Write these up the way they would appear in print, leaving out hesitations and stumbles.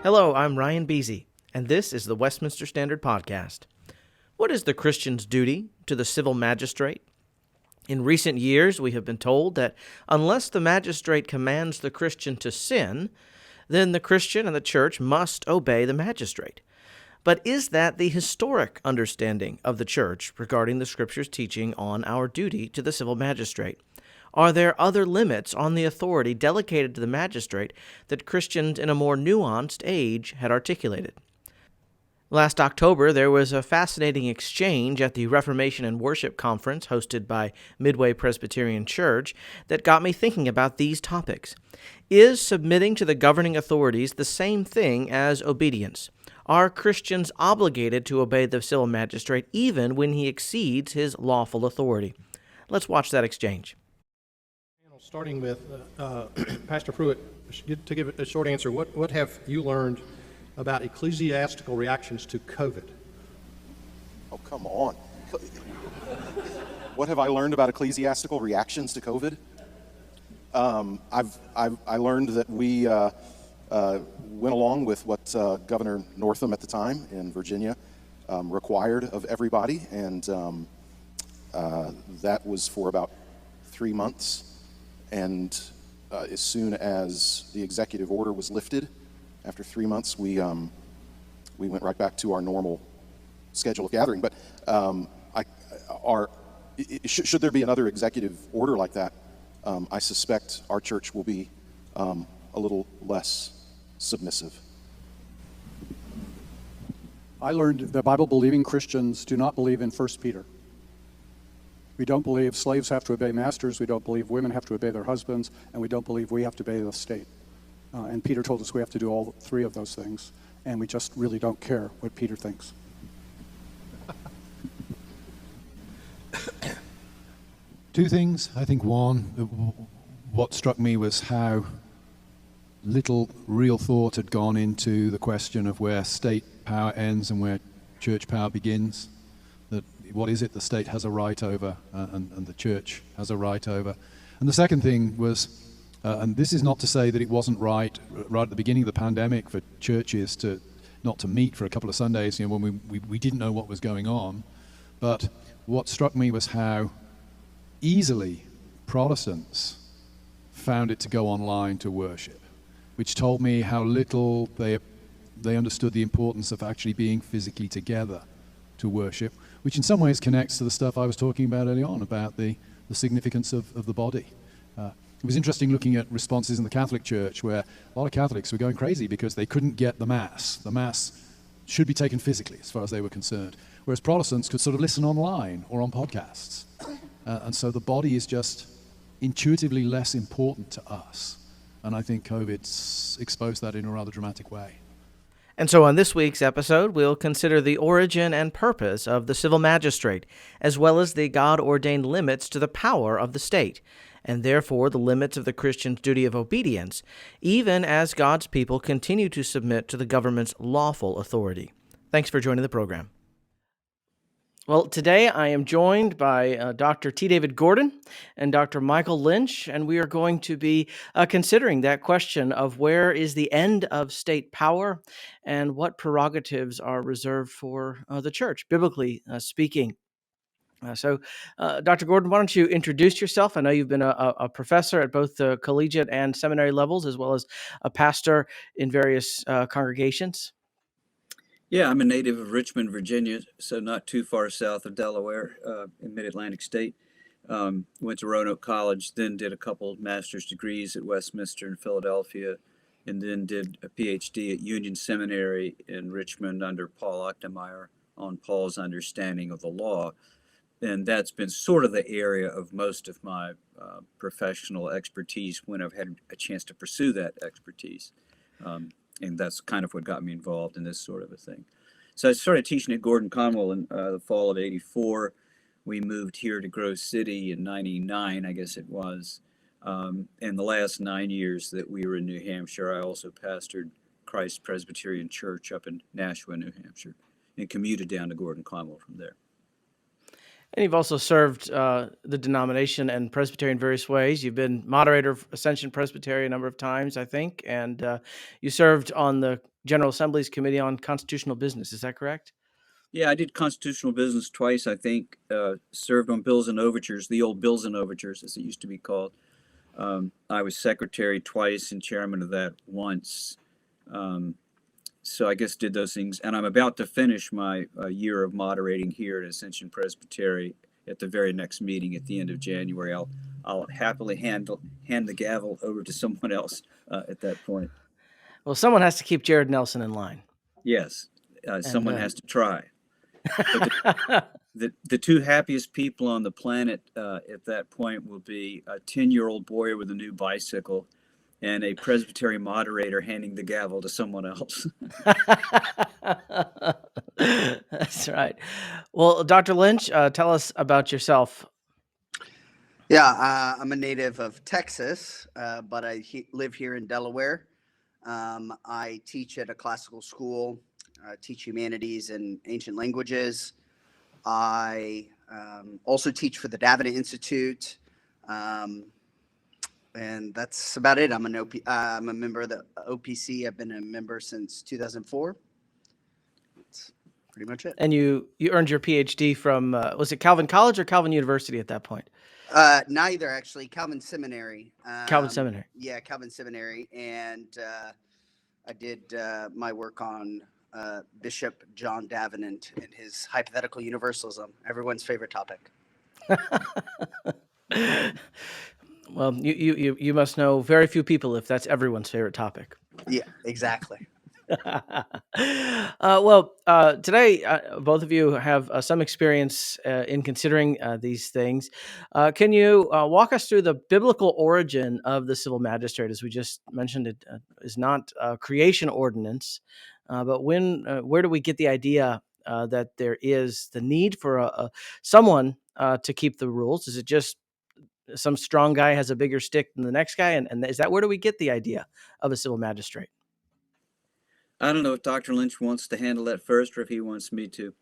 Hello, I'm Ryan Beasy, and this is the Westminster Standard Podcast. What is the Christian's duty to the civil magistrate? In recent years, we have been told that unless the magistrate commands the Christian to sin, then the Christian and the church must obey the magistrate. But is that the historic understanding of the church regarding the Scripture's teaching on our duty to the civil magistrate? Are there other limits on the authority delegated to the magistrate that Christians in a more nuanced age had articulated? Last October, there was a fascinating exchange at the Reformation and Worship Conference hosted by Midway Presbyterian Church that got me thinking about these topics. Is submitting to the governing authorities the same thing as obedience? Are Christians obligated to obey the civil magistrate even when he exceeds his lawful authority? Let's watch that exchange. Starting with Pastor Pruitt, to give a short answer, what have you learned about ecclesiastical reactions to COVID? Oh, come on. What have I learned about ecclesiastical reactions to COVID? I learned that we went along with what Governor Northam at the time in Virginia required of everybody, and that was for about 3 months. And as soon as the executive order was lifted, after 3 months, we went right back to our normal schedule of gathering. But should there be another executive order like that, I suspect our church will be a little less submissive. I learned that Bible-believing Christians do not believe in 1 Peter. We don't believe slaves have to obey masters, we don't believe women have to obey their husbands, and we don't believe we have to obey the state. And Peter told us we have to do all three of those things, and we just really don't care what Peter thinks. Two things. I think one, what struck me was how little real thought had gone into the question of where state power ends and where church power begins. That what is it the state has a right over and the church has a right over. And the second thing was, and this is not to say that it wasn't right at the beginning of the pandemic for churches not to meet for a couple of Sundays, when we didn't know what was going on. But what struck me was how easily Protestants found it to go online to worship, which told me how little they understood the importance of actually being physically together to worship, which in some ways connects to the stuff I was talking about early on about the significance of the body. It was interesting looking at responses in the Catholic Church where a lot of Catholics were going crazy because they couldn't get the Mass. The Mass should be taken physically as far as they were concerned, whereas Protestants could sort of listen online or on podcasts. And so the body is just intuitively less important to us. And I think COVID's exposed that in a rather dramatic way. And so on this week's episode, we'll consider the origin and purpose of the civil magistrate, as well as the God-ordained limits to the power of the state, and therefore the limits of the Christian's duty of obedience, even as God's people continue to submit to the government's lawful authority. Thanks for joining the program. Well, today I am joined by Dr. T. David Gordon and Dr. Michael Lynch, and we are going to be considering that question of where is the end of state power and what prerogatives are reserved for the church, biblically speaking. So, Dr. Gordon, why don't you introduce yourself? I know you've been a professor at both the collegiate and seminary levels, as well as a pastor in various congregations. Yeah, I'm a native of Richmond, Virginia, so not too far south of Delaware in mid-Atlantic state. Went to Roanoke College, then did a couple of master's degrees at Westminster in Philadelphia, and then did a PhD at Union Seminary in Richmond under Paul Ochtenmeyer on Paul's understanding of the law. And that's been sort of the area of most of my professional expertise when I've had a chance to pursue that expertise. And that's kind of what got me involved in this sort of a thing. So I started teaching at Gordon Conwell in the fall of '84. We moved here to Grove City in '99, I guess it was. In the last 9 years that we were in New Hampshire, I also pastored Christ Presbyterian Church up in Nashua, New Hampshire, and commuted down to Gordon Conwell from there. And you've also served the denomination and Presbytery in various ways. You've been moderator of Ascension Presbytery a number of times, I think, and you served on the General Assembly's Committee on Constitutional Business. Is that correct? Yeah, I did constitutional business twice, I think. Served on bills and overtures, the old bills and overtures, as it used to be called. I was secretary twice and chairman of that once. So I guess did those things. And I'm about to finish my year of moderating here at Ascension Presbytery at the very next meeting at the end of January. I'll happily hand the gavel over to someone else at that point. Well, someone has to keep Jared Nelson in line. Yes, someone has to try. But the two happiest people on the planet at that point will be a 10-year-old boy with a new bicycle and a Presbyterian moderator handing the gavel to someone else. That's right. Well, Dr. Lynch, tell us about yourself. Yeah, I'm a native of Texas, but I live here in Delaware. I teach at a classical school, teach humanities and ancient languages. I also teach for the Davenant Institute, and that's about it. I'm a member of the OPC. I've been a member since 2004. That's pretty much it. And you earned your PhD from, was it Calvin College or Calvin University at that point? Neither, actually. Calvin Seminary. Calvin Seminary. Yeah, Calvin Seminary. And I did my work on Bishop John Davenant and his hypothetical universalism, everyone's favorite topic. Well, you must know very few people if that's everyone's favorite topic. Yeah, exactly. Today, both of you have some experience in considering these things. Can you walk us through the biblical origin of the civil magistrate? As we just mentioned, it is not a creation ordinance, but where do we get the idea that there is the need for someone to keep the rules? Is it just some strong guy has a bigger stick than the next guy? And is that where do we get the idea of a civil magistrate? I don't know if Dr. Lynch wants to handle that first or if he wants me to.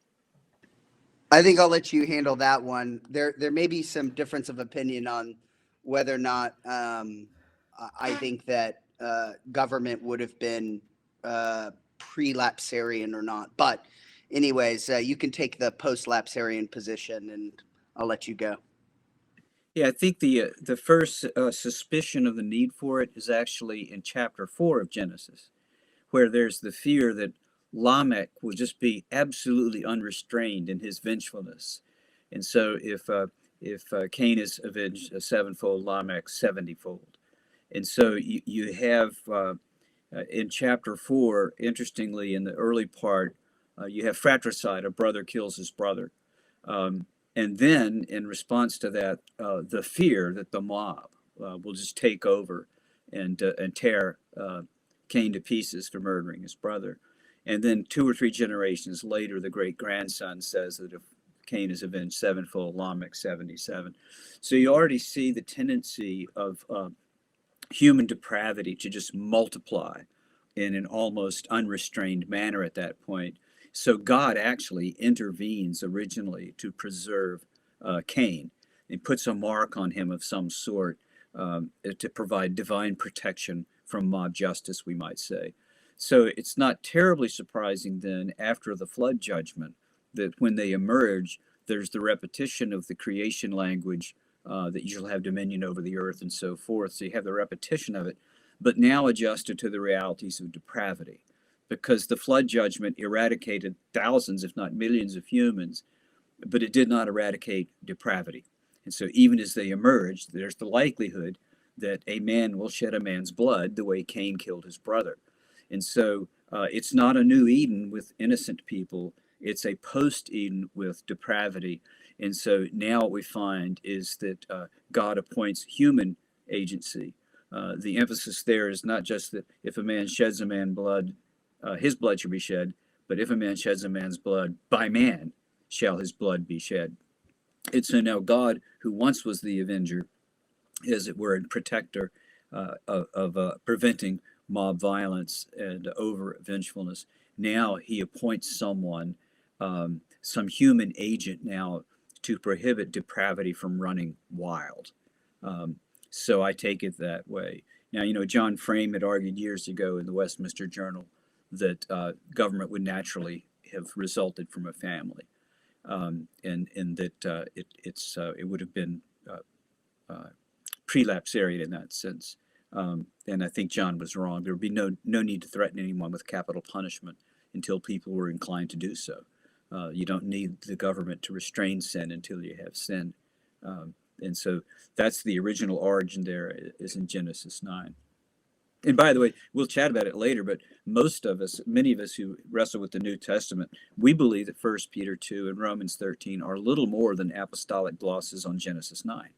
I think I'll let you handle that one. There may be some difference of opinion on whether or not I think that government would have been pre-lapsarian or not. But anyways, you can take the post-lapsarian position and I'll let you go. Yeah, I think the first suspicion of the need for it is actually in chapter 4 of Genesis, where there's the fear that Lamech will just be absolutely unrestrained in his vengefulness. And so if Cain is avenged sevenfold, Lamech 70-fold. And so you have in chapter 4, interestingly, in the early part, you have fratricide, a brother kills his brother. And then in response to that, the fear that the mob will just take over and tear Cain to pieces for murdering his brother. And then 2 or 3 generations later, the great-grandson says that if Cain is avenged sevenfold, Lamech 77. So you already see the tendency of human depravity to just multiply in an almost unrestrained manner at that point. So God actually intervenes originally to preserve Cain and puts a mark on him of some sort to provide divine protection from mob justice, we might say. So it's not terribly surprising then after the flood judgment that when they emerge, there's the repetition of the creation language that you shall have dominion over the earth and so forth. So you have the repetition of it, but now adjusted to the realities of depravity, because the flood judgment eradicated thousands, if not millions of humans, but it did not eradicate depravity. And so even as they emerge, there's the likelihood that a man will shed a man's blood the way Cain killed his brother. And so it's not a new Eden with innocent people, it's a post-Eden with depravity. And so now what we find is that God appoints human agency. The emphasis there is not just that if a man sheds a man's blood, his blood shall be shed, but if a man sheds a man's blood, by man shall his blood be shed. And so now God, who once was the avenger, as it were, and protector of preventing mob violence and over vengefulness, now he appoints someone, some human agent now to prohibit depravity from running wild. So I take it that way. Now, John Frame had argued years ago in the Westminster Journal that government would naturally have resulted from a family, and that it would have been prelapsarian in that sense. And I think John was wrong. There would be no need to threaten anyone with capital punishment until people were inclined to do so. You don't need the government to restrain sin until you have sin. And so that's the original origin there, is in Genesis 9. And by the way, we'll chat about it later, but many of us who wrestle with the New Testament, we believe that 1 Peter 2 and Romans 13 are little more than apostolic glosses on Genesis 9.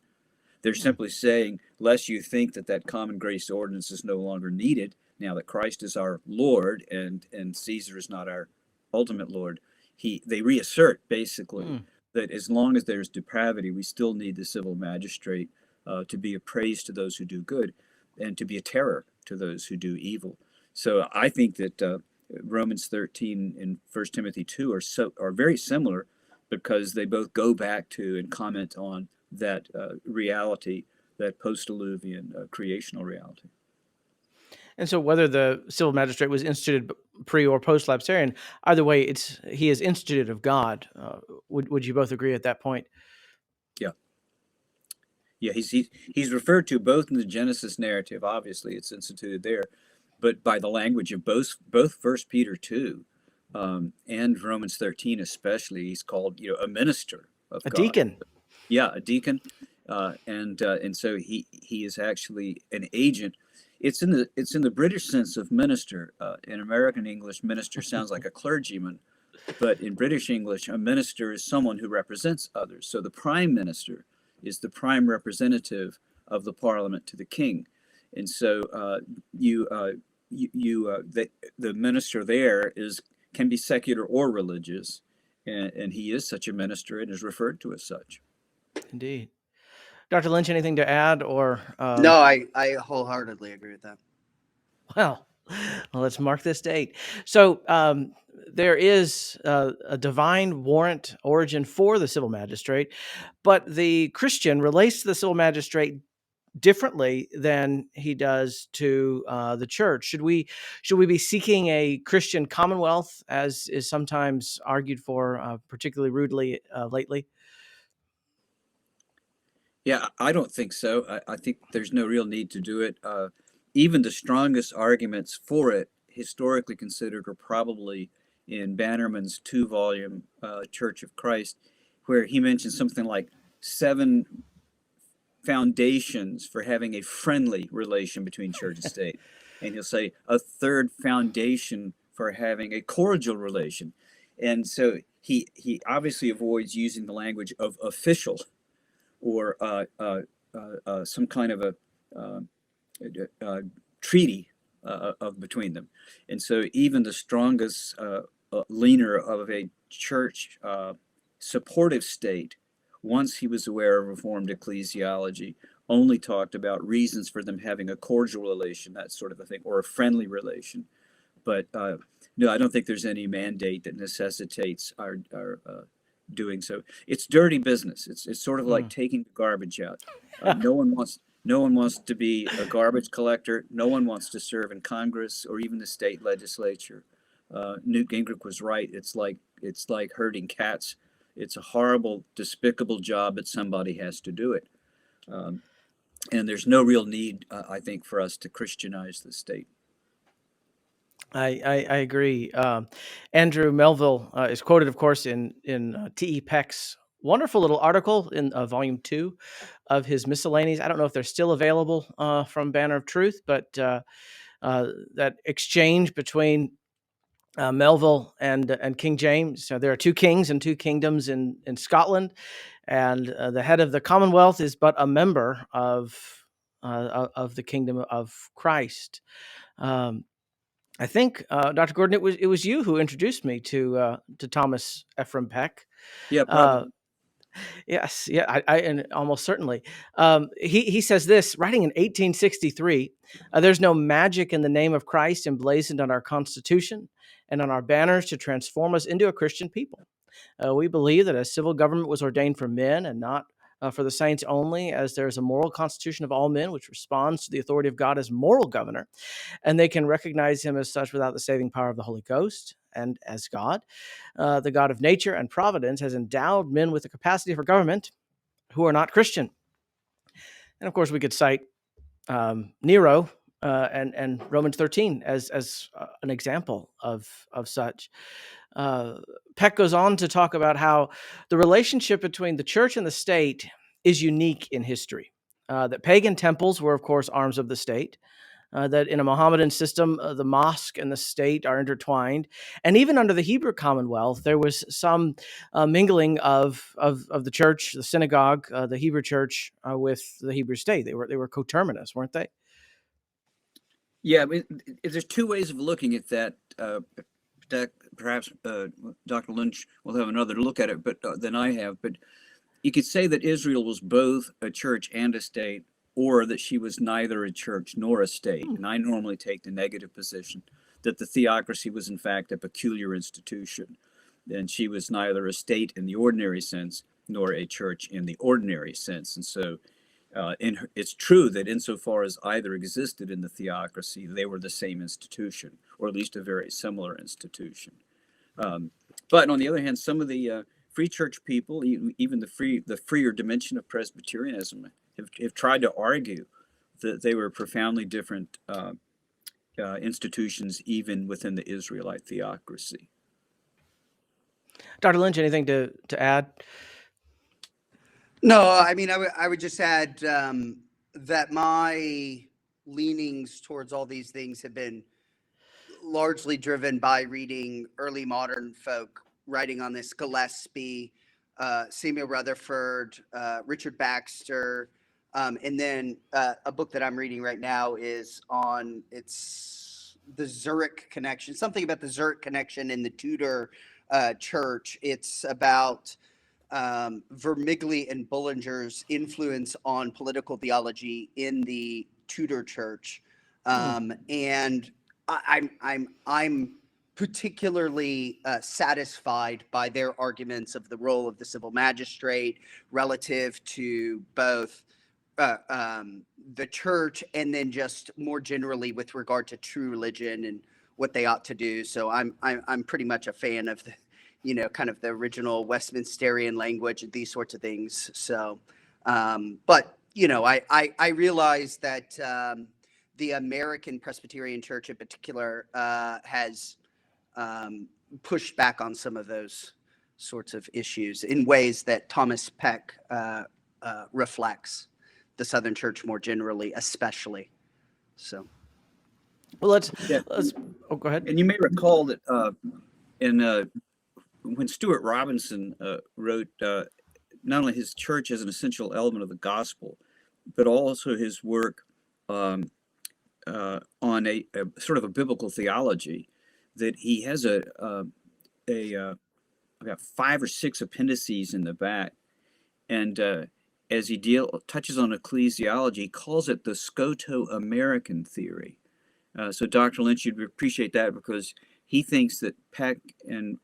They're simply saying, lest you think that common grace ordinance is no longer needed, now that Christ is our Lord and Caesar is not our ultimate Lord, they reassert basically that as long as there's depravity, we still need the civil magistrate to be a praise to those who do good and to be a terror to those who do evil. So I think that Romans 13 and 1 Timothy 2 are very similar, because they both go back to and comment on that reality, that post-diluvian creational reality. And so whether the civil magistrate was instituted pre or post-lapsarian, either way, he is instituted of God. Would you both agree at that point? Yeah. Yeah, he's referred to both in the Genesis narrative. Obviously, it's instituted there, but by the language of both 1 Peter 2 and Romans 13 especially, he's called a minister of God. Deacon. Yeah, a deacon, and so he is actually an agent. It's in the British sense of minister. In American English, minister sounds like a clergyman, but in British English, a minister is someone who represents others. So the prime minister is the prime representative of the parliament to the king, and so the minister there can be secular or religious, and he is such a minister and is referred to as such. Indeed. Dr. Lynch, anything to add or? No, I wholeheartedly agree with that. Well, let's mark this date. So there is a divine warrant origin for the civil magistrate, but the Christian relates to the civil magistrate differently than he does to the church. Should we be seeking a Christian commonwealth, as is sometimes argued for, particularly rudely lately? Yeah, I don't think so. I think there's no real need to do it. Even the strongest arguments for it, historically considered, are probably in Bannerman's 2-volume Church of Christ, where he mentions something like 7 foundations for having a friendly relation between church and state. And he'll say a 3rd foundation for having a cordial relation. And so he obviously avoids using the language of official or some kind of a treaty between them. And so even the strongest leaner of a church supportive state, once he was aware of Reformed ecclesiology, only talked about reasons for them having a cordial relation, that sort of a thing, or a friendly relation. But no, I don't think there's any mandate that necessitates our doing so. It's dirty business. It's sort of like taking the garbage out. No one wants to be a garbage collector. No one wants to serve in Congress or even the state legislature. Newt Gingrich was right. It's like herding cats. It's a horrible, despicable job, but somebody has to do it. And there's no real need, I think, for us to Christianize the state. I agree. Andrew Melville is quoted, of course, in T.E. Peck's wonderful little article in Volume 2 of his Miscellanies. I don't know if they're still available from Banner of Truth, but that exchange between Melville and King James. So there are 2 kings and 2 kingdoms in Scotland, and the head of the Commonwealth is but a member of the kingdom of Christ. I think, Dr. Gordon, it was you who introduced me to Thomas Ephraim Peck. Yeah, probably. Yes, yeah, I and almost certainly. He says this, writing in 1863, there's no magic in the name of Christ emblazoned on our Constitution and on our banners to transform us into a Christian people. We believe that a civil government was ordained for men and not for the saints only, as there is a moral constitution of all men which responds to the authority of God as moral governor, and they can recognize him as such without the saving power of the Holy Ghost. And as God, the God of nature and providence, has endowed men with the capacity for government who are not Christian. And of course, we could cite Nero and Romans 13 as an example of such. Peck goes on to talk about how the relationship between the church and the state is unique in history. That pagan temples were, of course, arms of the state. That in a Mohammedan system, the mosque and the state are intertwined. And even under the Hebrew Commonwealth, there was some mingling of the church, the synagogue, the Hebrew church with the Hebrew state. They were coterminous, weren't they? Yeah, I mean, there's two ways of looking at that. Perhaps Dr. Lynch will have another look at it, but than I have. But you could say that Israel was both a church and a state, or that she was neither a church nor a state. And I normally take the negative position, that the theocracy was in fact a peculiar institution, and she was neither a state in the ordinary sense nor a church in the ordinary sense. And so it's true that insofar as either existed in the theocracy, they were the same institution, or at least a very similar institution. But on the other hand, some of the free church people, even the freer dimension of Presbyterianism, have tried to argue that they were profoundly different institutions, even within the Israelite theocracy. Dr. Lynch, anything to add? No, I mean, I would just add that my leanings towards all these things have been largely driven by reading early modern folk writing on this: Gillespie, Samuel Rutherford, Richard Baxter, and then a book that I'm reading right now is it's the Zurich connection, something about the Zurich connection in the Tudor church. It's about Vermigli and Bullinger's influence on political theology in the Tudor church, and I'm particularly satisfied by their arguments of the role of the civil magistrate relative to both the church and then just more generally with regard to true religion and what they ought to do. So I'm pretty much a fan of the, kind of the original Westminsterian language and these sorts of things. So, but I realize that the American Presbyterian Church in particular has pushed back on some of those sorts of issues in ways that Thomas Peck reflects the Southern Church more generally, especially. So, well, let's go ahead. And you may recall that when Stuart Robinson wrote not only his church as an essential element of the gospel, but also his work on a sort of a biblical theology, that he has about 5 or 6 appendices in the back, and as he touches on ecclesiology, he calls it the Scoto-American theory. So Dr. Lynch, you'd appreciate that, because he thinks that Peck and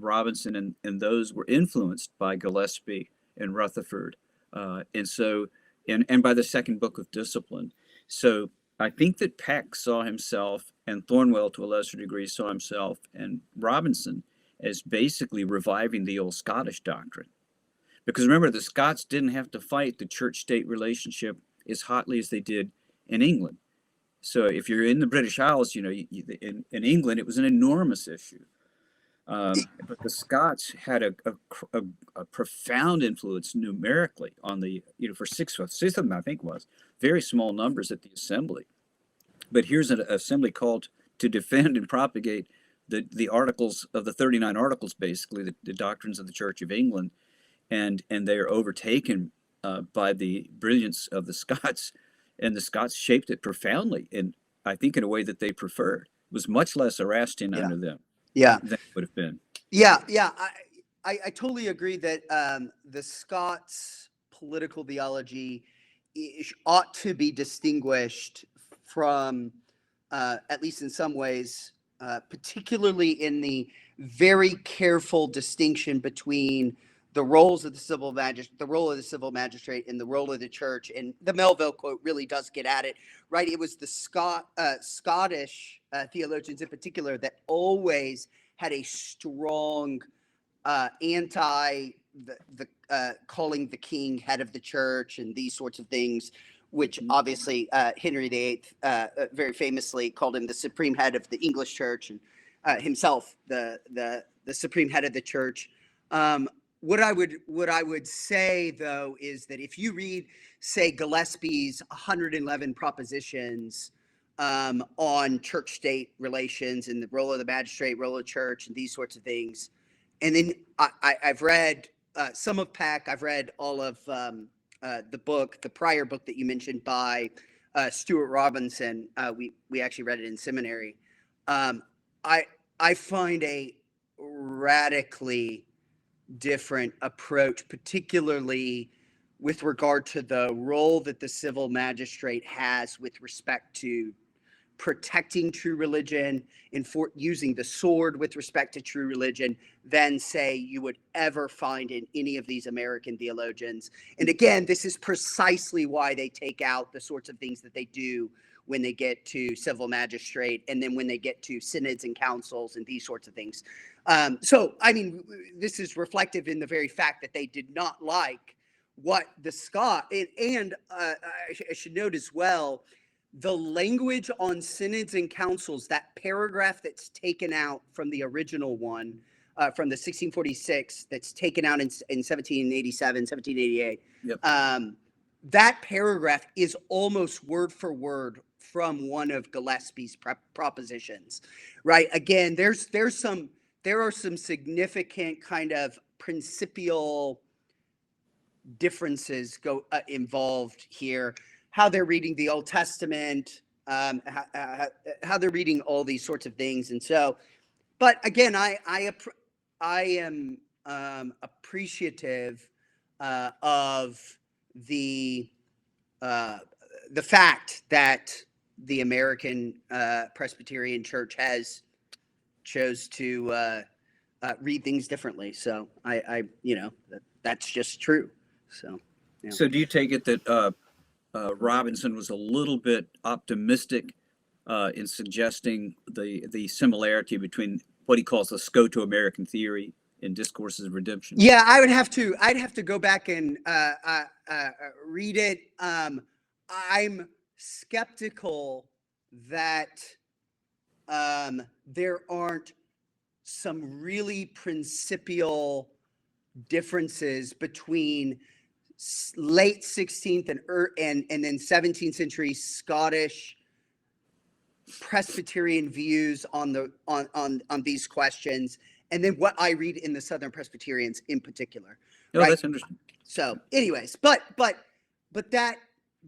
Robinson and those were influenced by Gillespie and Rutherford, and so and by the second book of Discipline. So I think that Peck saw himself, and Thornwell to a lesser degree saw himself, and Robinson as basically reviving the old Scottish doctrine. Because remember, the Scots didn't have to fight the church-state relationship as hotly as they did in England. So if you're in the British Isles, in England, it was an enormous issue. But the Scots had a profound influence numerically on the, for six of them, I think was, very small numbers at the assembly. But here's an assembly called to defend and propagate the articles of the 39 articles, basically, the doctrines of the Church of England. And they are overtaken by the brilliance of the Scots, and the Scots shaped it profoundly, and I think in a way that they preferred. It was much less Erastian under them than it would have been. Yeah. I totally agree that the Scots' political theology ought to be distinguished from, at least in some ways, particularly in the very careful distinction between the roles of the civil magistrate, the role of the civil magistrate, and the role of the church. And the Melville quote really does get at it, right? It was the Scottish theologians in particular that always had a strong anti the calling the king head of the church and these sorts of things, which obviously Henry VIII very famously called him the supreme head of the English church, and himself the supreme head of the church. What I would say though is that if you read, say, Gillespie's 111 propositions on church-state relations and the role of the magistrate, role of the church, and these sorts of things, and then I've read some of Peck. I've read all of the prior book that you mentioned by Stuart Robinson. We actually read it in seminary. I find a radically different approach, particularly with regard to the role that the civil magistrate has with respect to protecting true religion and for using the sword with respect to true religion than, say, you would ever find in any of these American theologians. And again, this is precisely why they take out the sorts of things that they do when they get to civil magistrate, and then when they get to synods and councils and these sorts of things. So, I mean, this is reflective in the very fact that they did not like what the and I should note as well, the language on synods and councils, that paragraph that's taken out from the original one, from the 1646, that's taken out in 1787, 1788. Yep. That paragraph is almost word for word from one of Gillespie's propositions, right? Again, there are some significant kind of principial differences involved here. How they're reading the Old Testament, how they're reading all these sorts of things, and so. But again, I am appreciative of the fact that the American Presbyterian Church has chose to read things differently. So I that's just true. So. Yeah. So do you take it that Robinson was a little bit optimistic in suggesting the similarity between what he calls the Scoto-American theory and Discourses of Redemption? Yeah, I'd have to go back and read it. I'm skeptical that there aren't some really principial differences between late 16th and then 17th century Scottish Presbyterian views on these questions, and then what I read in the Southern Presbyterians in particular. Oh, right? That's interesting. So, anyways, but that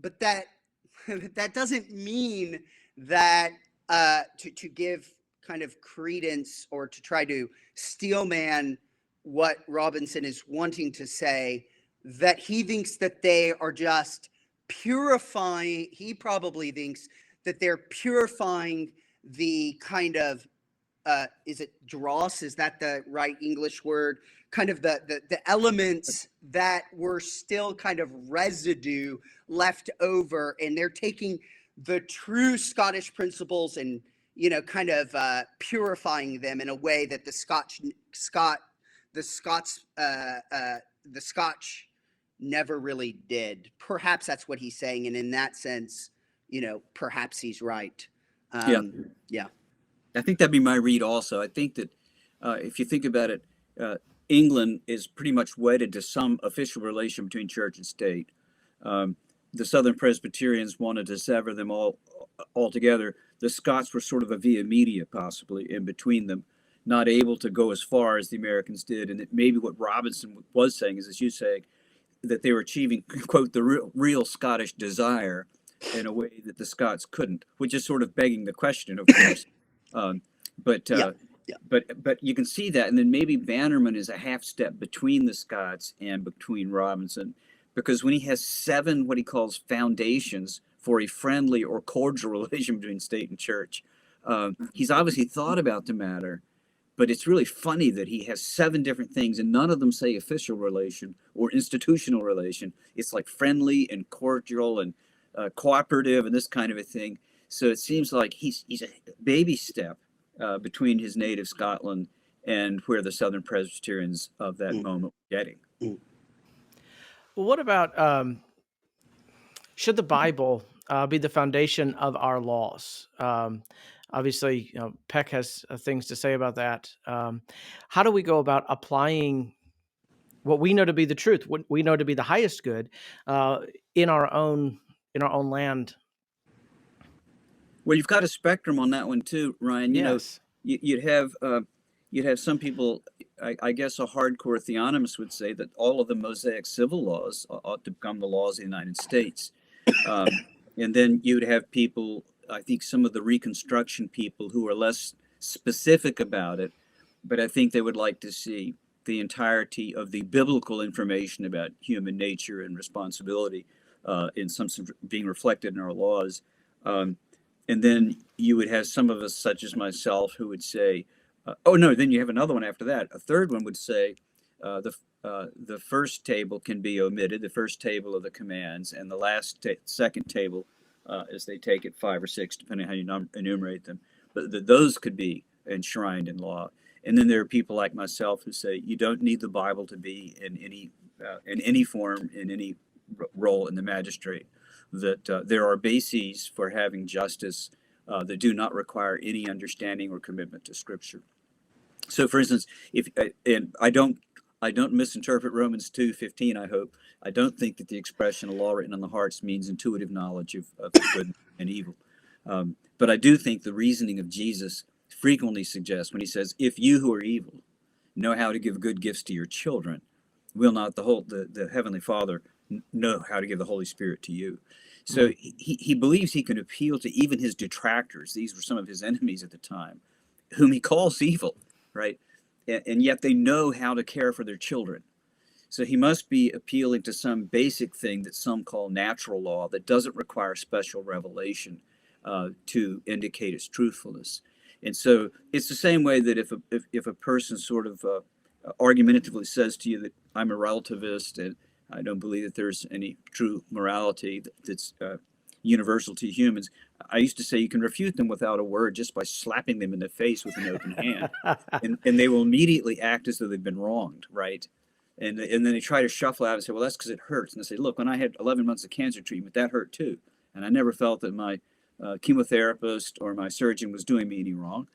that doesn't mean that to give kind of credence or to try to steelman what Robinson is wanting to say, that he thinks that they are just purifying. He probably thinks that they're purifying the kind of, is it dross? Is that the right English word? Kind of the elements that were still kind of residue left over, and they're taking the true Scottish principles and, kind of purifying them in a way that the Scotch never really did. Perhaps that's what he's saying, and in that sense, perhaps he's right. Yeah. I think that'd be my read also. I think that if you think about it, England is pretty much wedded to some official relation between church and state. The Southern Presbyterians wanted to sever them all altogether. The Scots were sort of a via media, possibly, in between them, not able to go as far as the Americans did. And that maybe what Robinson was saying is, as you say, that they were achieving, quote, the real Scottish desire in a way that the Scots couldn't, which is sort of begging the question, of course. But you can see that, and then maybe Bannerman is a half step between the Scots and between Robinson, because when he has 7 what he calls foundations for a friendly or cordial relation between state and church, he's obviously thought about the matter, But it's really funny that he has 7 different things, and none of them say official relation or institutional relation. It's like friendly and cordial and cooperative and this kind of a thing. So it seems like he's a baby step between his native Scotland and where the Southern Presbyterians of that moment were getting. Well, what about should the Bible be the foundation of our laws? Obviously, Peck has things to say about that. How do we go about applying what we know to be the truth, what we know to be the highest good, in our own land? Well, you've got a spectrum on that one too, Ryan. Yes. You'd have some people. I guess a hardcore theonomist would say that all of the Mosaic civil laws ought to become the laws of the United States, and then you'd have people. I think some of the Reconstruction people who are less specific about it, but I think they would like to see the entirety of the biblical information about human nature and responsibility in some sense being reflected in our laws. And then you would have some of us, such as myself, who would say, oh no, then you have another one after that. A third one would say the first table can be omitted, the first table of the commands, and the second table, as they take it, 5 or 6, depending on how you enumerate them, but those could be enshrined in law. And then there are people like myself who say you don't need the Bible to be in any form, in any role in the magistrate. That there are bases for having justice that do not require any understanding or commitment to Scripture. So, for instance, and I don't misinterpret Romans 2:15. I hope I don't think that the expression "a law written on the hearts" means intuitive knowledge of good and evil. But I do think the reasoning of Jesus frequently suggests when he says, "If you who are evil know how to give good gifts to your children, will not the Heavenly Father know how to give the Holy Spirit to you?" So he believes he can appeal to even his detractors. These were some of his enemies at the time, whom he calls evil, right? And yet they know how to care for their children. So he must be appealing to some basic thing that some call natural law that doesn't require special revelation to indicate its truthfulness. And so it's the same way that if a person sort of argumentatively says to you that I'm a relativist and I don't believe that there's any true morality that's universal to humans, I used to say you can refute them without a word just by slapping them in the face with an open hand, and they will immediately act as though they've been wronged, right? And then they try to shuffle out and say, well, that's because it hurts. And I say, look, when I had 11 months of cancer treatment, that hurt too, and I never felt that my chemotherapist or my surgeon was doing me any wrong.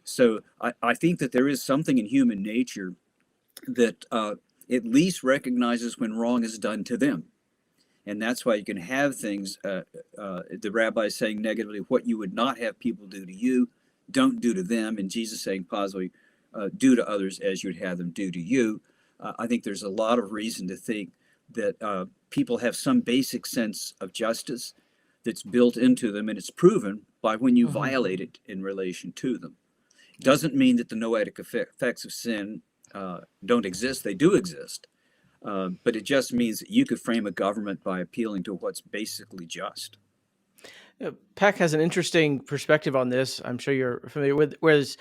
So I think that there is something in human nature that at least recognizes when wrong is done to them. And that's why you can have things, the rabbi saying negatively, what you would not have people do to you, don't do to them. And Jesus saying positively, do to others as you'd have them do to you. I think there's a lot of reason to think that people have some basic sense of justice that's built into them, and it's proven by when you violate it in relation to them. Doesn't mean that the noetic effects of sin don't exist. They do exist. But it just means that you could frame a government by appealing to what's basically just. Peck has an interesting perspective on this. I'm sure you're familiar with. Whereas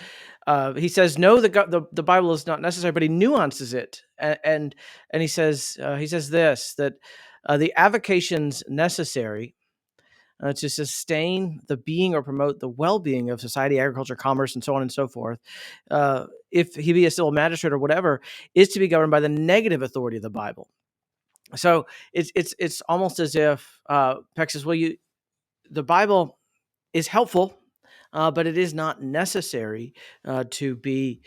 he says, no, the Bible is not necessary, but he nuances it, and he says this, that the avocations necessary to sustain the being or promote the well-being of society, agriculture, commerce, and so on and so forth, if he be a civil magistrate or whatever, is to be governed by the negative authority of the Bible. So it's almost as if Peck says, well, the Bible is helpful, but it is not necessary to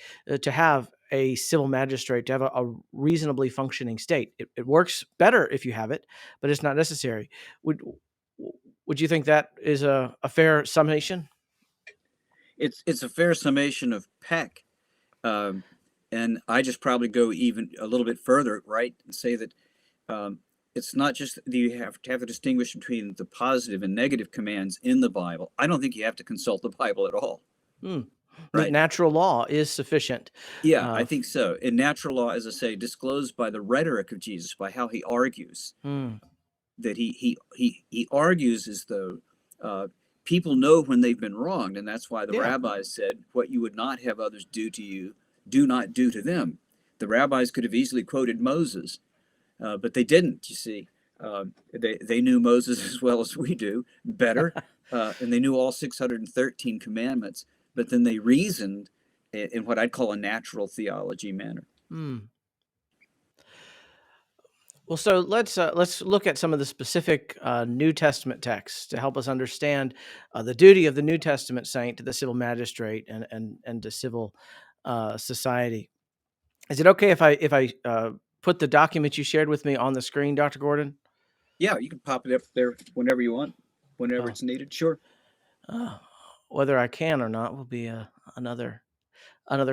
have a civil magistrate, to have a reasonably functioning state. It works better if you have it, but it's not necessary. Would you think that is a fair summation? It's a fair summation of Peck. And I just probably go even a little bit further, right, and say that it's not just that you have to distinguish between the positive and negative commands in the Bible. I don't think you have to consult the Bible at all. Right. Natural law is sufficient. Yeah, I think so. In natural law, as I say, disclosed by the rhetoric of Jesus, by how he argues, that he argues as though people know when they've been wronged, and that's why the Yeah. rabbis said, "What you would not have others do to you, do not do to them." The rabbis could have easily quoted Moses, but they didn't. You see, they knew Moses as well as we do, better, and they knew all 613 commandments. But then they reasoned in what I'd call a natural theology manner. Well, so let's look at some of the specific New Testament texts to help us understand the duty of the New Testament saint to the civil magistrate and to civil society. Is it okay if I put the document you shared with me on the screen, Dr. Gordon? Yeah, you can pop it up there whenever you want, whenever it's needed. Sure. Whether I can or not will be another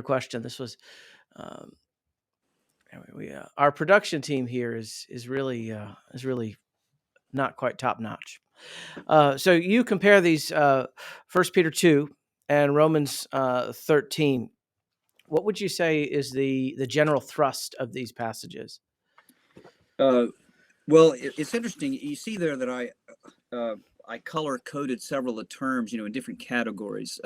question. This was our production team here is really not quite top notch. So you compare these 1 Peter 2 and Romans 13. What would you say is the general thrust of these passages? Well, it's interesting. You see there that I color coded several of the terms, in different categories.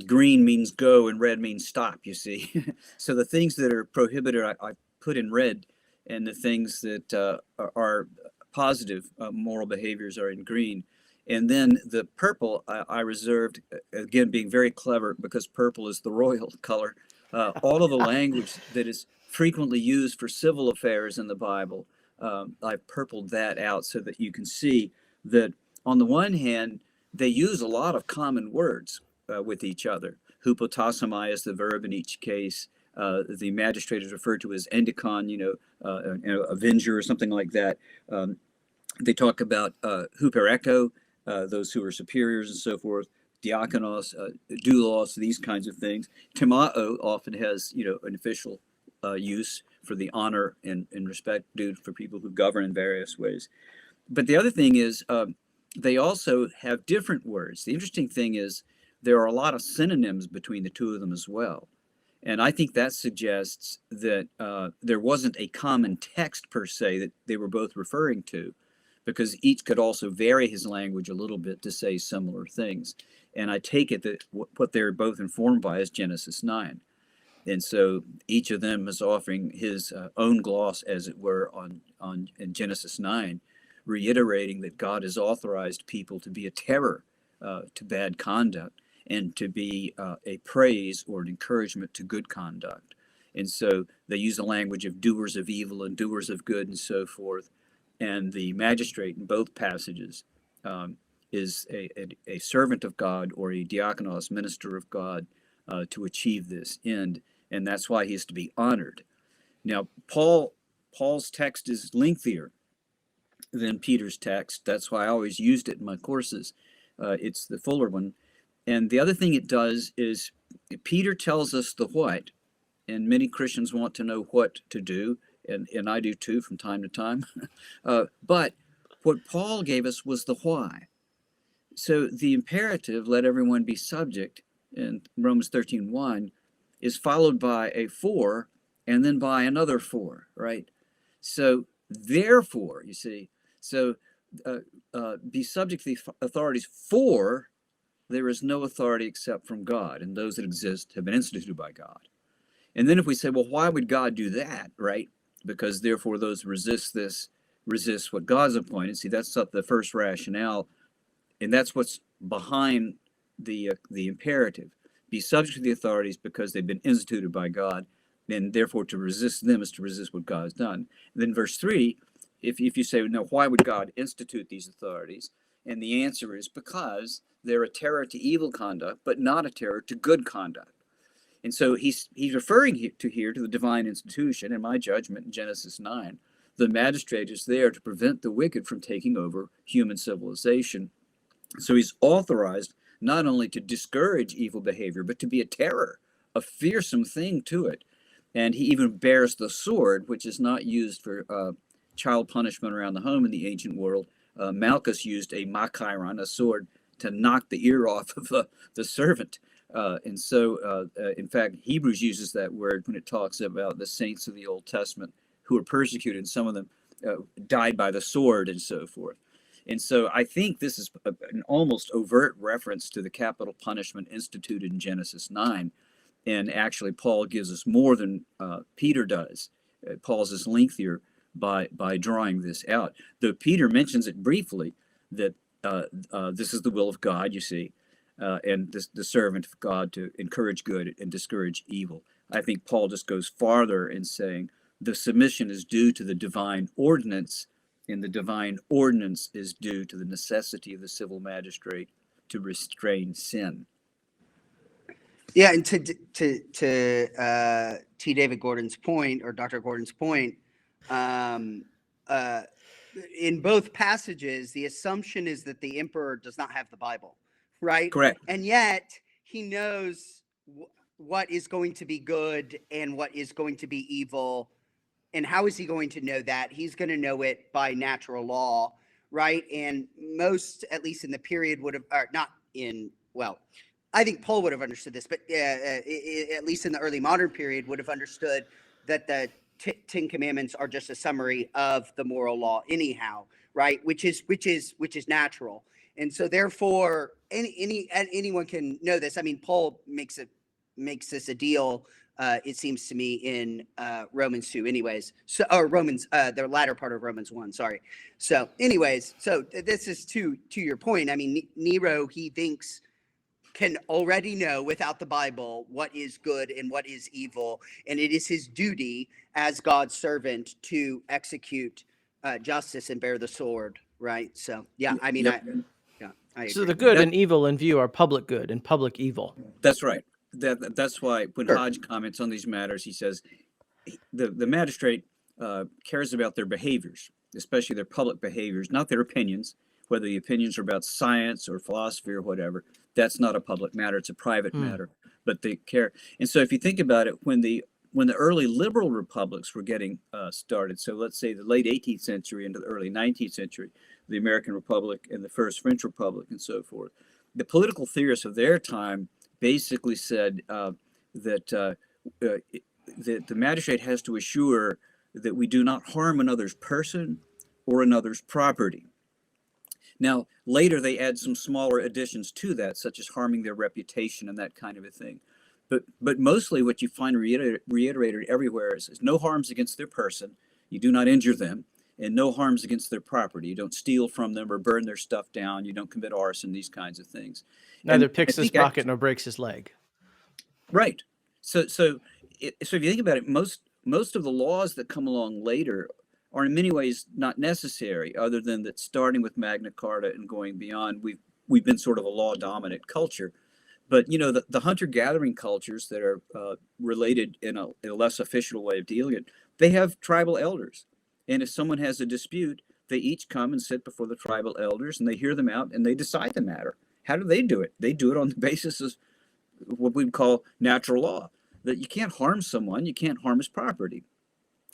Green means go and red means stop, you see. So the things that are prohibited, I put in red, and the things that are positive moral behaviors are in green. And then the purple I reserved, again, being very clever, because purple is the royal color. All of the language that is frequently used for civil affairs in the Bible, I've purpled that out so that you can see that on the one hand, they use a lot of common words with each other. Hupotasomai is the verb in each case. The magistrate is referred to as endikon, avenger or something like that. They talk about hupereko, those who are superiors and so forth. Diakonos, doulos, these kinds of things. Timao often has, an official use for the honor and respect due for people who govern in various ways. But the other thing is they also have different words. The interesting thing is there are a lot of synonyms between the two of them as well. And I think that suggests that there wasn't a common text per se that they were both referring to, because each could also vary his language a little bit to say similar things. And I take it that what they're both informed by is Genesis 9. And so each of them is offering his own gloss, as it were, in Genesis 9, reiterating that God has authorized people to be a terror to bad conduct, and to be a praise or an encouragement to good conduct. And so they use the language of doers of evil and doers of good and so forth. And the magistrate in both passages is a servant of God, or a diakonos, minister of God, to achieve this end. And that's why he is to be honored. Now, Paul's text is lengthier than Peter's text. That's why I always used it in my courses. It's the fuller one. And the other thing it does is Peter tells us the what, and many Christians want to know what to do, and I do too from time to time. But what Paul gave us was the why. So the imperative, let everyone be subject, in Romans 13:1, is followed by a for, and then by another for, right? So therefore, you see, so be subject to the authorities, for there is no authority except from God, and those that exist have been instituted by God. And then if we say, well, why would God do that, right? Because therefore those who resist this resist what God's appointed. See, that's the first rationale, and that's what's behind the imperative. Be subject to the authorities because they've been instituted by God, and therefore to resist them is to resist what God has done. And then verse 3, if you say, no, why would God institute these authorities? And the answer is because they're a terror to evil conduct, but not a terror to good conduct. And so he's referring to the divine institution. In my judgment, in Genesis 9, the magistrate is there to prevent the wicked from taking over human civilization. So he's authorized not only to discourage evil behavior, but to be a terror, a fearsome thing to it. And he even bears the sword, which is not used for child punishment around the home in the ancient world. Malchus used a makairon, a sword, to knock the ear off of the servant. And so, in fact, Hebrews uses that word when it talks about the saints of the Old Testament who were persecuted, and some of them died by the sword and so forth. And so I think this is an almost overt reference to the capital punishment instituted in Genesis 9. And actually, Paul gives us more than Peter does. Paul's is lengthier by drawing this out. Though Peter mentions it briefly, that this is the will of God, you see, and the servant of God to encourage good and discourage evil. I think Paul just goes farther in saying the submission is due to the divine ordinance, and the divine ordinance is due to the necessity of the civil magistrate to restrain sin. Yeah, and to T. David Gordon's point, or Dr. Gordon's point, in both passages, the assumption is that the emperor does not have the Bible, right? Correct. And yet he knows what is going to be good and what is going to be evil. And how is he going to know that? He's going to know it by natural law, right? And most, at least in the period, would have, or not in, well, I think Paul would have understood this, but at least in the early modern period, would have understood that the Ten Commandments are just a summary of the moral law, anyhow, right? Which is natural, and so therefore, anyone can know this. I mean, Paul makes this a deal. It seems to me in Romans 2, anyways. So, or Romans, the latter part of Romans 1. Sorry. So, anyways, so this is to your point. I mean, Nero, he thinks, can already know without the Bible what is good and what is evil, and it is his duty as God's servant to execute justice and bear the sword, right? So, yeah, I mean, Yep. I agree. So the good and evil in view are public good and public evil. That's right. That's why when Hodge comments on these matters, he says the magistrate cares about their behaviors, especially their public behaviors, not their opinions, whether the opinions are about science or philosophy or whatever. That's not a public matter. It's a private matter, but they care. And so if you think about it, when the early liberal republics were getting started, so let's say the late 18th century into the early 19th century, the American Republic and the First French Republic and so forth, the political theorists of their time basically said that the magistrate has to assure that we do not harm another's person or another's property. Now, later they add some smaller additions to that, such as harming their reputation and that kind of a thing. But mostly what you find reiterated everywhere is no harms against their person, you do not injure them, and no harms against their property. You don't steal from them or burn their stuff down, you don't commit arson, these kinds of things. Neither picks his pocket nor breaks his leg. Right. So if you think about it, most of the laws that come along later are in many ways not necessary, other than that starting with Magna Carta and going beyond, we've been sort of a law-dominant culture. But, you know, the hunter-gathering cultures that are related in a less official way of dealing it, they have tribal elders. And if someone has a dispute, they each come and sit before the tribal elders, and they hear them out, and they decide the matter. How do they do it? They do it on the basis of what we'd call natural law, that you can't harm someone, you can't harm his property.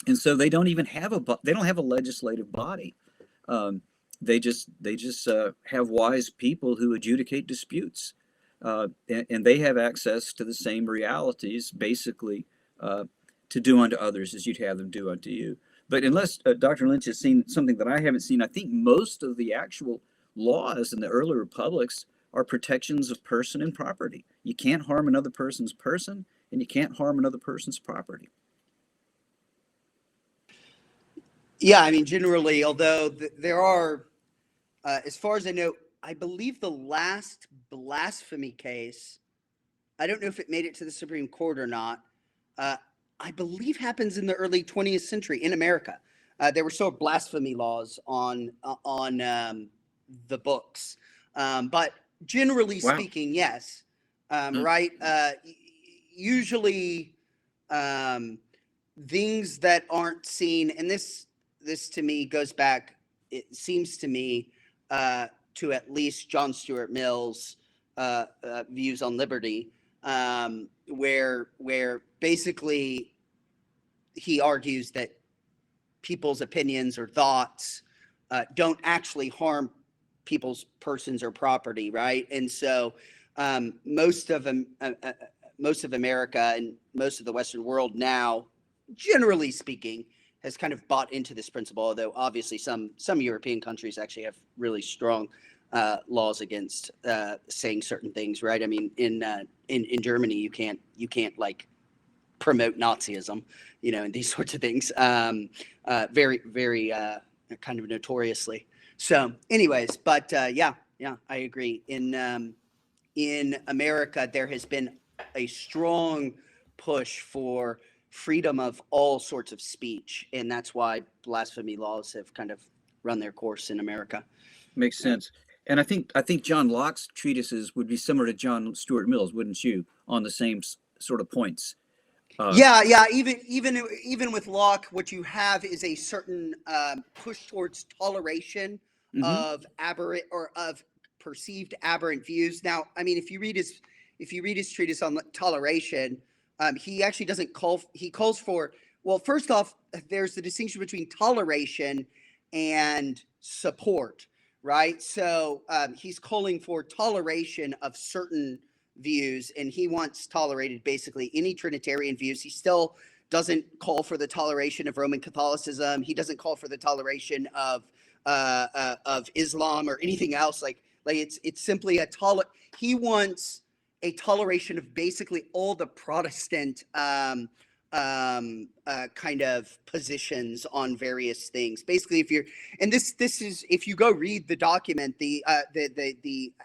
And so they don't even have a legislative body. They just have wise people who adjudicate disputes, and they have access to the same realities, basically, to do unto others as you'd have them do unto you. But unless Dr. Lynch has seen something that I haven't seen, I think most of the actual laws in the early republics are protections of person and property. You can't harm another person's person, and you can't harm another person's property. Yeah, I mean, generally, although there are, as far as I know, I believe the last blasphemy case, I don't know if it made it to the Supreme Court or not, I believe happens in the early 20th century in America. There were still blasphemy laws on the books. But generally speaking, yes, right? Usually things that aren't seen, and this to me goes back, it seems to me, to at least John Stuart Mill's views on liberty, where basically he argues that people's opinions or thoughts don't actually harm people's persons or property, right? And so most of America and most of the Western world now, generally speaking, has kind of bought into this principle, although obviously some European countries actually have really strong laws against saying certain things, right? I mean, in Germany, you can't like promote Nazism, and these sorts of things, very, very kind of notoriously. So, anyways, but yeah, I agree. In America, there has been a strong push for freedom of all sorts of speech, and that's why blasphemy laws have kind of run their course in America. Makes sense. And I think John Locke's treatises would be similar to John Stuart Mill's, wouldn't you, on the same sort of points? Yeah. Even with Locke, what you have is a certain push towards toleration of aberrant or of perceived aberrant views. Now, I mean, if you read his treatise on toleration, he actually doesn't call. He calls for. Well, first off, there's the distinction between toleration and support, right? So he's calling for toleration of certain views, and he wants tolerated basically any Trinitarian views. He still doesn't call for the toleration of Roman Catholicism. He doesn't call for the toleration of Islam or anything else. Like it's simply he wants a toleration of basically all the Protestant kind of positions on various things. Basically, if you go read the document, the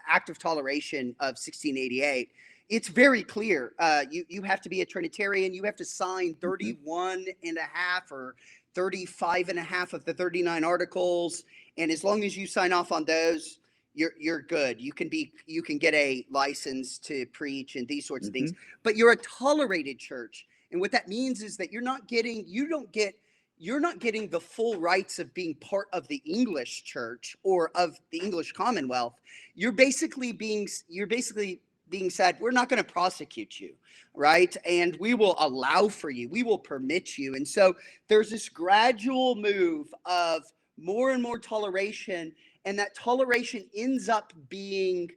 Act of Toleration of 1688, it's very clear. You have to be a Trinitarian. You have to sign 31 and a half or 35 and a half of the 39 articles, and as long as you sign off on those, you're good. You can get a license to preach and these sorts of things. But you're a tolerated church. And what that means is that you're not getting the full rights of being part of the English church or of the English Commonwealth. You're basically being said, we're not going to prosecute you, right? And we will allow for you. We will permit you. And so there's this gradual move of more and more toleration, and that toleration ends up being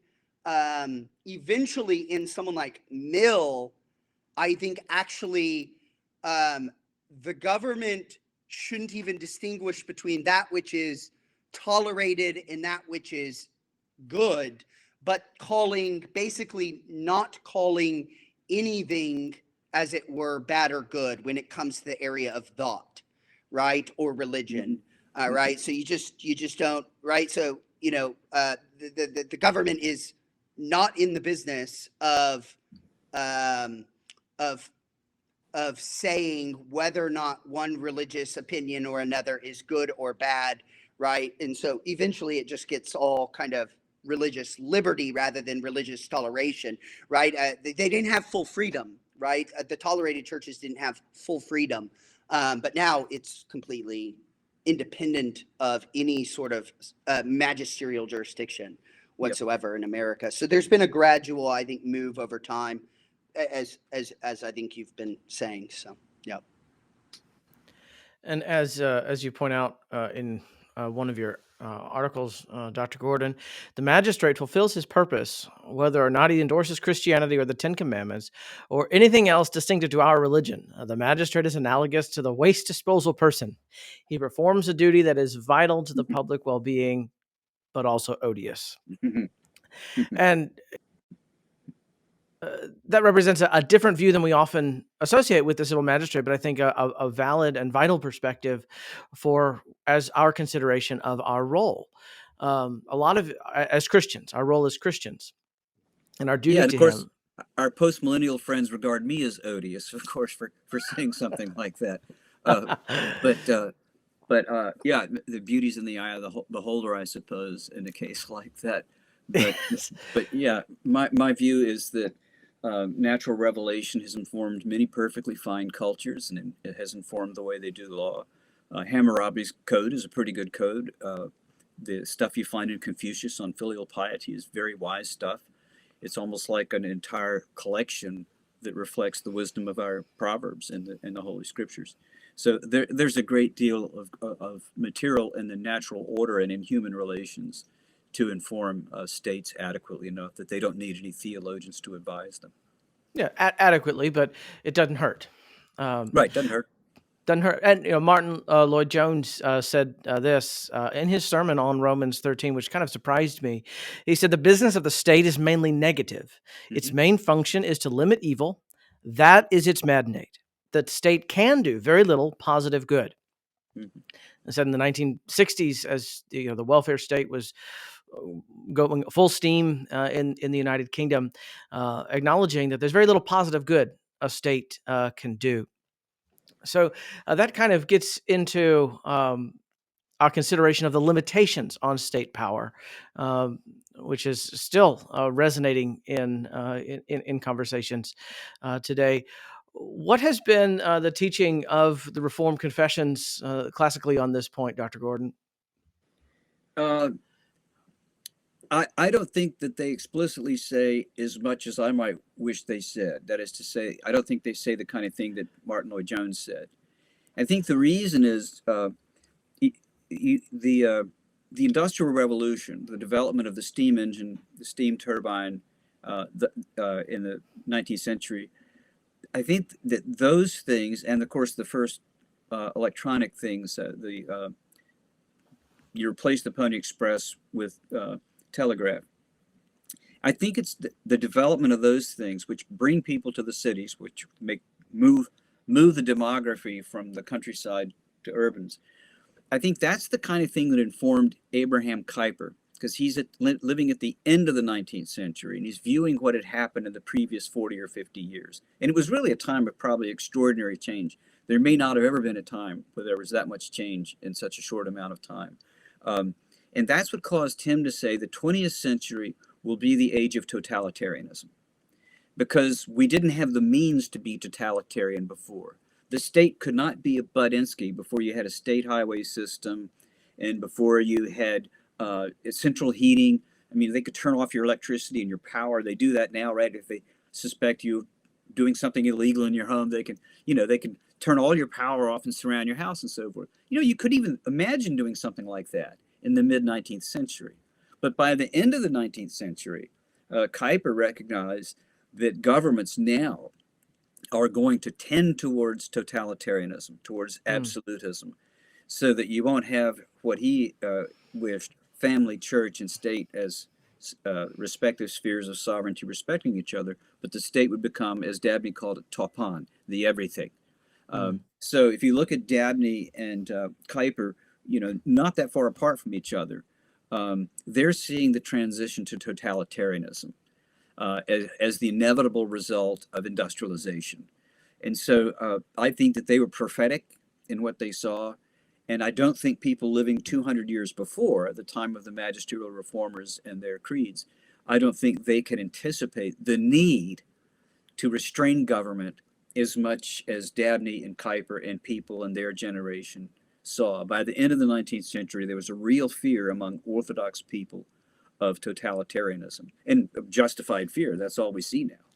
eventually in someone like Mill. I think actually the government shouldn't even distinguish between that which is tolerated and that which is good, but basically not calling anything, as it were, bad or good when it comes to the area of thought, right, or religion, right? So you just don't, right? So the government is not in the business of saying whether or not one religious opinion or another is good or bad, right? And so eventually it just gets all kind of religious liberty rather than religious toleration, right? They didn't have full freedom, right? The tolerated churches didn't have full freedom, but now it's completely independent of any sort of magisterial jurisdiction whatsoever in America. So there's been a gradual, I think, move over time, as I think you've been saying. So, yeah. And as you point out in one of your articles, Dr. Gordon, the magistrate fulfills his purpose, whether or not he endorses Christianity or the Ten Commandments or anything else distinctive to our religion. The magistrate is analogous to the waste disposal person. He performs a duty that is vital to the public well-being, but also odious. And that represents a different view than we often associate with the civil magistrate, but I think a valid and vital perspective as our consideration of our role. A lot of, as Christians, our role as Christians and our duty to course, him. Our post-millennial friends regard me as odious, of course, for saying something like that. But the beauty's in the eye of the beholder, I suppose, in a case like that. But yeah, my view is that natural revelation has informed many perfectly fine cultures, and it has informed the way they do law. Hammurabi's code is a pretty good code. The stuff you find in Confucius on filial piety is very wise stuff. It's almost like an entire collection that reflects the wisdom of our proverbs in the Holy Scriptures. So there's a great deal of material in the natural order and in human relations to inform states adequately enough that they don't need any theologians to advise them. Yeah, adequately, but it doesn't hurt. Right, doesn't hurt. Doesn't hurt. And Martin Lloyd Jones said this in his sermon on Romans 13, which kind of surprised me. He said, "The business of the state is mainly negative. Its main function is to limit evil. That is its mandate. The state can do very little positive good." And said in the 1960s, as the welfare state was going full steam in the United Kingdom, acknowledging that there's very little positive good a state can do. So that kind of gets into our consideration of the limitations on state power, which is still resonating in conversations today. What has been the teaching of the Reformed confessions classically on this point, Dr. Gordon? I don't think that they explicitly say as much as I might wish they said. That is to say, I don't think they say the kind of thing that Martin Lloyd Jones said. I think the reason is the Industrial Revolution, the development of the steam engine, the steam turbine in the 19th century. I think that those things, and of course the first electronic things, you replace the Pony Express with telegraph. I think it's the development of those things which bring people to the cities, which move the demography from the countryside to urbans. I think that's the kind of thing that informed Abraham Kuyper, because he's living at the end of the 19th century and he's viewing what had happened in the previous 40 or 50 years. And it was really a time of probably extraordinary change. There may not have ever been a time where there was that much change in such a short amount of time. And that's what caused him to say the 20th century will be the age of totalitarianism, because we didn't have the means to be totalitarian before. The state could not be a Budinsky before you had a state highway system and before you had central heating. I mean, they could turn off your electricity and your power. They do that now, right? If they suspect you doing something illegal in your home, they can turn all your power off and surround your house and so forth. You could even imagine doing something like that in the mid-19th century. But by the end of the 19th century, Kuyper recognized that governments now are going to tend towards totalitarianism, towards absolutism, so that you won't have what he wished, family, church, and state as respective spheres of sovereignty respecting each other, but the state would become, as Dabney called it, topan, the everything. So if you look at Dabney and Kuyper, not that far apart from each other, they're seeing the transition to totalitarianism as the inevitable result of industrialization. And so I think that they were prophetic in what they saw. And I don't think people living 200 years before, at the time of the magisterial reformers and their creeds, I don't think they could anticipate the need to restrain government as much as Dabney and Kuyper and people in their generation saw. By the end of the 19th century, there was a real fear among Orthodox people of totalitarianism, and justified fear. That's all we see now.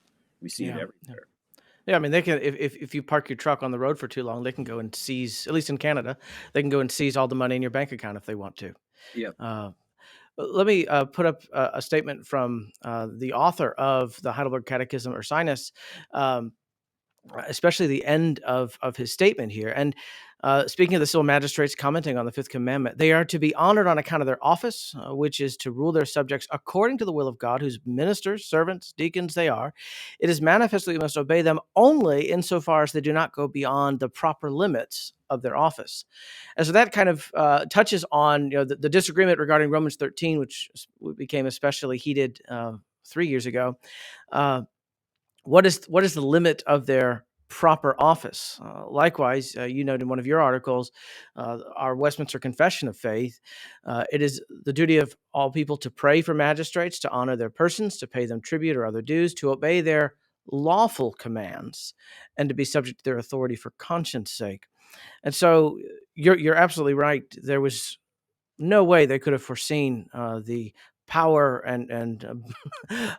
We see it everywhere. Yeah, I mean, they can, if you park your truck on the road for too long, they can go and seize, at least in Canada, they can go and seize all the money in your bank account if they want to. Yeah. Let me put up a statement from the author of the Heidelberg Catechism, Ursinus, especially the end of his statement here. And speaking of the civil magistrates commenting on the fifth commandment, they are to be honored on account of their office, which is to rule their subjects according to the will of God, whose ministers, servants, deacons they are. It is manifest that we must obey them only insofar as they do not go beyond the proper limits of their office. And so that kind of touches on the disagreement regarding Romans 13, which became especially heated 3 years ago. What is the limit of their proper office? Likewise, you noted in one of your articles, our Westminster Confession of Faith, it is the duty of all people to pray for magistrates, to honor their persons, to pay them tribute or other dues, to obey their lawful commands, and to be subject to their authority for conscience sake. And so you're absolutely right. There was no way they could have foreseen the power and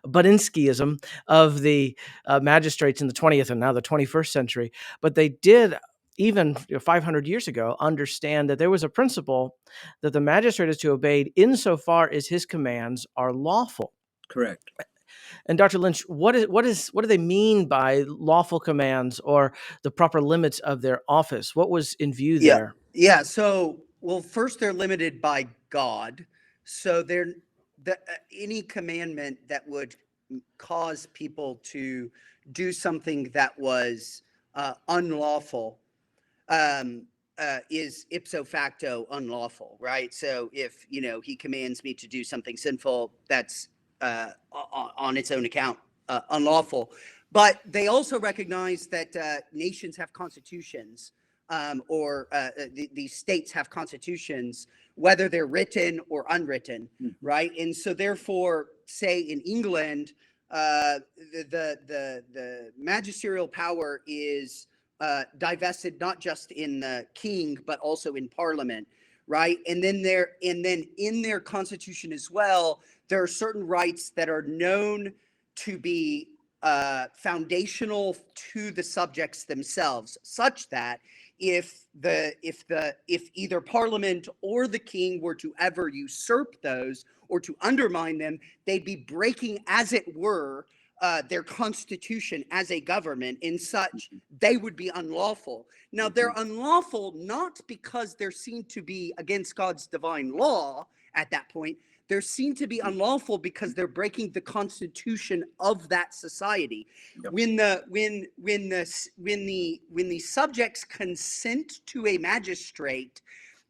Budinskyism of the magistrates in the 20th and now the 21st century. But they did, even 500 years ago, understand that there was a principle that the magistrate is to obey insofar as his commands are lawful. Correct. And Dr. Lynch, what do they mean by lawful commands or the proper limits of their office? What was in view Yeah. there? Yeah. So, well, first they're limited by God. So any commandment that would cause people to do something that was unlawful is ipso facto unlawful, right? So if, he commands me to do something sinful, that's on its own account unlawful. But they also recognize that nations have constitutions, or these states have constitutions, whether they're written or unwritten, right? And so therefore, say in England, the magisterial power is divested not just in the king but also in Parliament, right? And then in their constitution as well, there are certain rights that are known to be foundational to the subjects themselves, such that if either Parliament or the king were to ever usurp those or to undermine them, they'd be breaking, as it were, their constitution as a government, in such they would be unlawful. Now, they're unlawful not because they're seen to be against God's divine law at that point. They're seen to be unlawful because they're breaking the constitution of that society. Yep. When the subjects consent to a magistrate,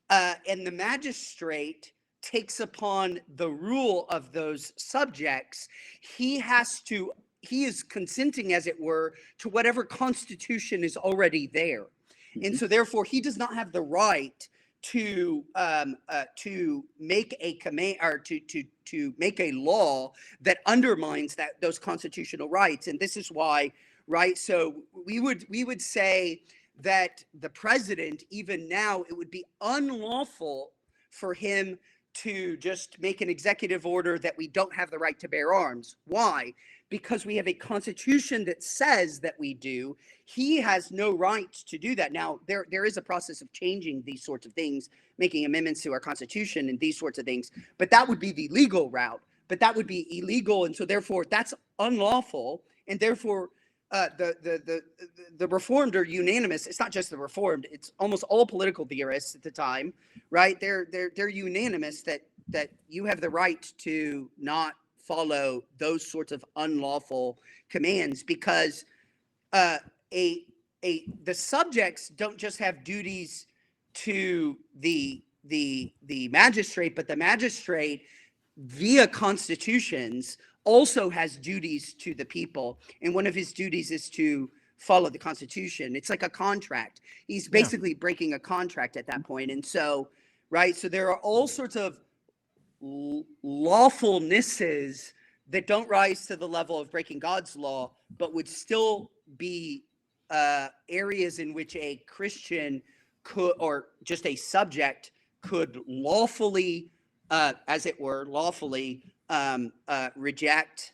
and the magistrate takes upon the rule of those subjects, he is consenting, as it were, to whatever constitution is already there. And so therefore he does not have the right to make a command, or to make a law that undermines those constitutional rights. And this is why, right? So we would say that the president, even now, it would be unlawful for him to just make an executive order that we don't have the right to bear arms. Why? Because we have a constitution that says that we do. He has no right to do that. Now, there is a process of changing these sorts of things, making amendments to our constitution and these sorts of things, but that would be the legal route. But that would be illegal, and so therefore that's unlawful, and therefore the Reformed are unanimous. It's not just the Reformed; it's almost all political theorists at the time, right? They're unanimous that you have the right to not follow those sorts of unlawful commands, because the subjects don't just have duties to the magistrate, but the magistrate, via constitutions, also has duties to the people. And one of his duties is to follow the Constitution. It's like a contract. He's basically breaking a contract at that point. And so, right, so there are all sorts of lawfulnesses that don't rise to the level of breaking God's law, but would still be areas in which a Christian could, or just a subject could lawfully, as it were, lawfully reject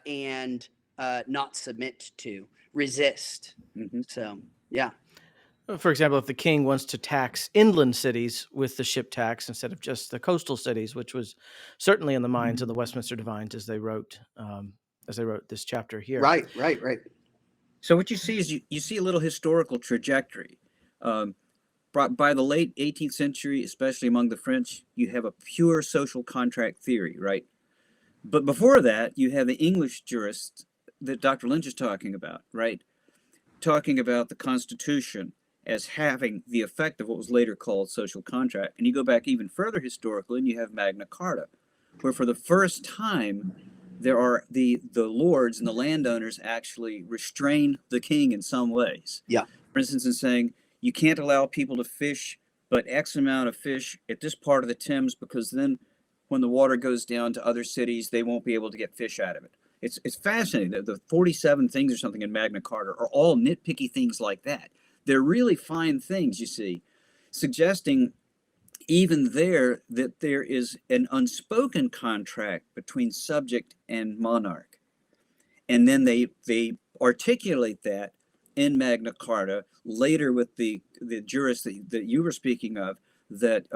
and not submit to, resist. So, yeah. For example, if the king wants to tax inland cities with the ship tax instead of just the coastal cities, which was certainly in the minds of the Westminster Divines as they wrote this chapter here. Right. So what you see is you see a little historical trajectory. By the late 18th century, especially among the French, you have a pure social contract theory, right? But before that, you have the English jurists that Dr. Lynch is talking about, right? Talking about the Constitution as having the effect of what was later called social contract. And you go back even further historically, and you have Magna Carta, where for the first time, there are the lords and the landowners actually restrain the king in some ways. Yeah. For instance, in saying, you can't allow people to fish but X amount of fish at this part of the Thames, because then when the water goes down to other cities, they won't be able to get fish out of it. It's fascinating. The 47 things or something in Magna Carta are all nitpicky things like that. They're really fine things, you see, suggesting even there that there is an unspoken contract between subject and monarch. And then they articulate that in Magna Carta later with the jurists that you were speaking of, that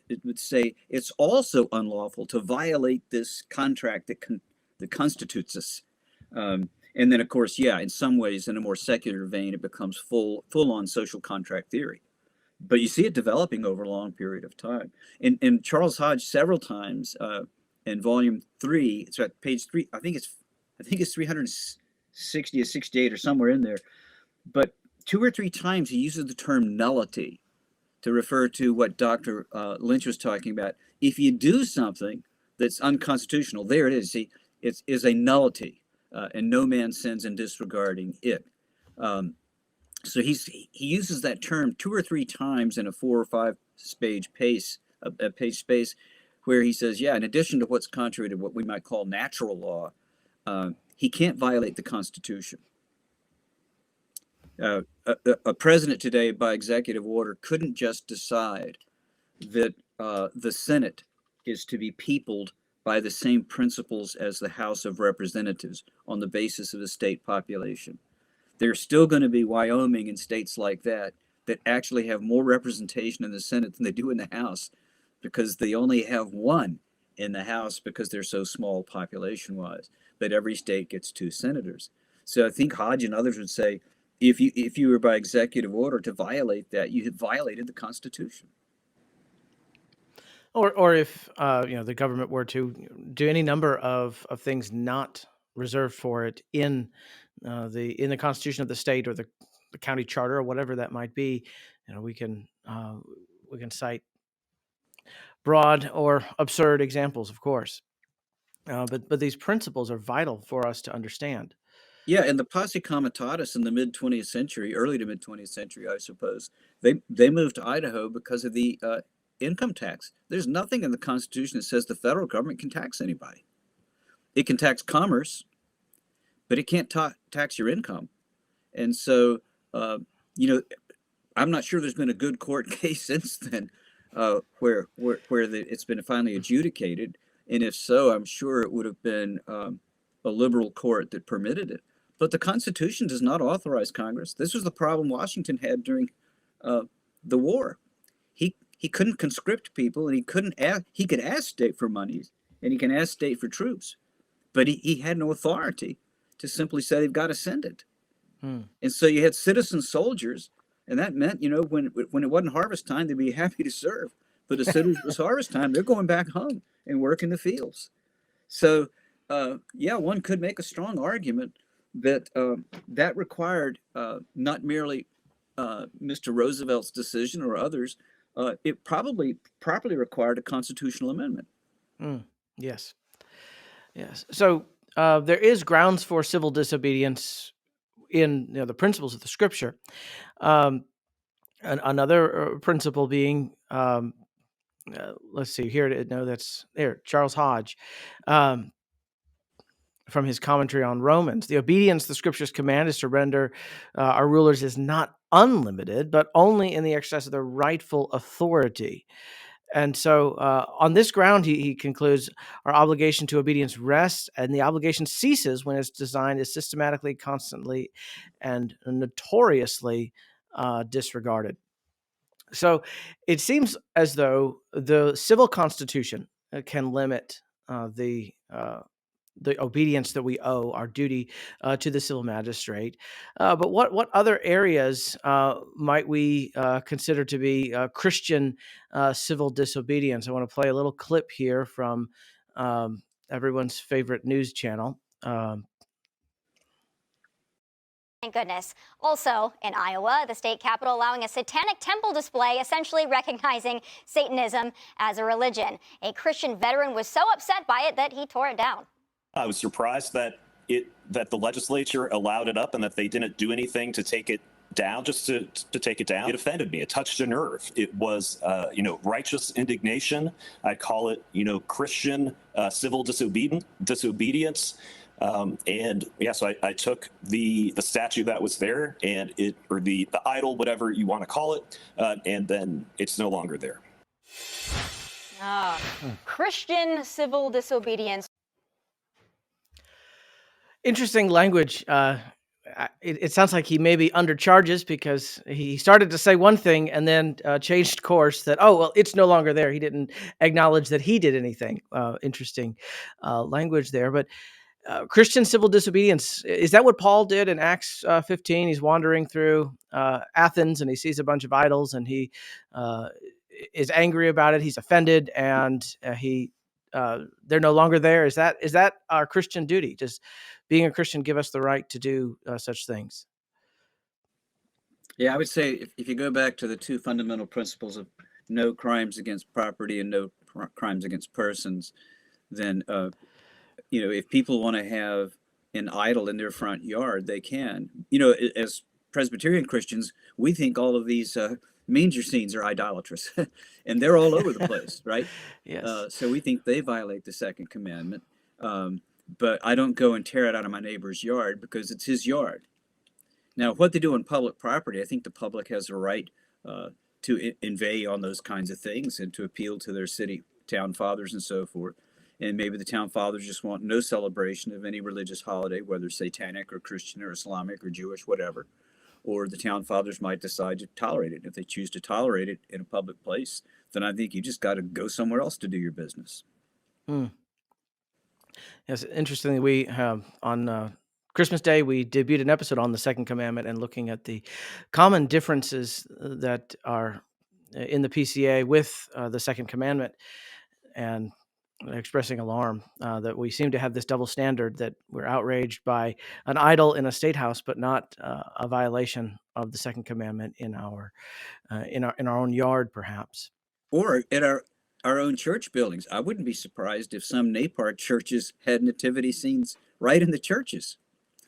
it would say it's also unlawful to violate this contract that constitutes us. And then, of course, yeah, in some ways, in a more secular vein, it becomes full on social contract theory. But you see it developing over a long period of time. And Charles Hodge several times in volume 3, it's at page 3, I think it's 360 or 68 or somewhere in there. But 2 or 3 times he uses the term nullity to refer to what Dr. Lynch was talking about. If you do something that's unconstitutional, there it is. See, it is a nullity, and no man sins in disregarding it. So he uses that term 2 or 3 times in a 4 or 5 page space, where he says, yeah, in addition to what's contrary to what we might call natural law, he can't violate the Constitution. A president today, by executive order, couldn't just decide that the Senate is to be peopled by the same principles as the House of Representatives on the basis of the state population. There's still going to be Wyoming and states like that actually have more representation in the Senate than they do in the House, because they only have one in the House because they're so small population-wise. But every state gets 2 senators. So I think Hodge and others would say, if you were by executive order to violate that, you had violated the Constitution. Or if the government were to do any number of things not reserved for it in the Constitution of the state or the county charter or whatever that might be, we can cite broad or absurd examples, of course. But these principles are vital for us to understand. Yeah, and the posse comitatus in the mid 20th century, early to mid 20th century, I suppose, they moved to Idaho because of the income tax. There's nothing in the Constitution that says the federal government can tax anybody. It can tax commerce, but it can't tax your income. And so, I'm not sure there's been a good court case since then where it's been finally adjudicated. And if so, I'm sure it would have been a liberal court that permitted it. But the Constitution does not authorize Congress. This was the problem Washington had during the war. He couldn't conscript people, and he could ask state for monies, and he can ask state for troops, but he had no authority to simply say they've got to send it. And so you had citizen soldiers, and that meant, when it wasn't harvest time, they'd be happy to serve. But as soon as it was harvest time, they're going back home and work in the fields. So, one could make a strong argument that that required not merely Mr. Roosevelt's decision or others. It probably properly required a constitutional amendment. Yes. So there is grounds for civil disobedience in the principles of the Scripture. Another principle being, let's see here. No, that's there. Charles Hodge, from his commentary on Romans, the obedience the Scriptures command is to render our rulers is not unlimited, but only in the exercise of their rightful authority. And so on this ground, he concludes, our obligation to obedience rests, and the obligation ceases when its design is systematically, constantly, and notoriously disregarded. So it seems as though the civil constitution can limit the obedience that we owe, our duty to the civil magistrate. But what other areas might we consider to be Christian civil disobedience? I want to play a little clip here from everyone's favorite news channel. Thank goodness. Also, in Iowa, the state capitol allowing a satanic temple display, essentially recognizing Satanism as a religion. A Christian veteran was so upset by it that he tore it down. I was surprised that the legislature allowed it up and that they didn't do anything to take it down, just to take it down. It offended me. It touched a nerve. It was, righteous indignation. I'd call it, Christian civil disobedience. So I took the statue that was there and the idol, whatever you want to call it, and then it's no longer there. Christian civil disobedience. Interesting language. It sounds like he may be under charges because he started to say one thing and then changed course that, it's no longer there. He didn't acknowledge that he did anything. Interesting language there. But Christian civil disobedience, is that what Paul did in Acts 15? He's wandering through Athens and he sees a bunch of idols and he is angry about it. He's offended and they're no longer there. Is that our Christian duty? Does being a Christian give us the right to do such things? Yeah, I would say if you go back to the two fundamental principles of no crimes against property and no crimes against persons, then if people want to have an idol in their front yard, they can. As Presbyterian Christians, we think all of these manger scenes are idolatrous, and they're all over the place, right? Yes. So we think they violate the second commandment. But I don't go and tear it out of my neighbor's yard because it's his yard. Now, what they do on public property, I think the public has a right to inveigh on those kinds of things and to appeal to their city town fathers and so forth. And maybe the town fathers just want no celebration of any religious holiday, whether satanic or Christian or Islamic or Jewish, whatever. Or the town fathers might decide to tolerate it. If they choose to tolerate it in a public place, then I think you just got to go somewhere else to do your business. Yes, interestingly, we have on Christmas Day, we debuted an episode on the Second Commandment and looking at the common differences that are in the PCA with the Second Commandment, and expressing alarm that we seem to have this double standard, that we're outraged by an idol in a state house, but not a violation of the Second Commandment in our own yard, perhaps. Or at our own church buildings. I wouldn't be surprised if some NAPAR churches had nativity scenes right in the churches,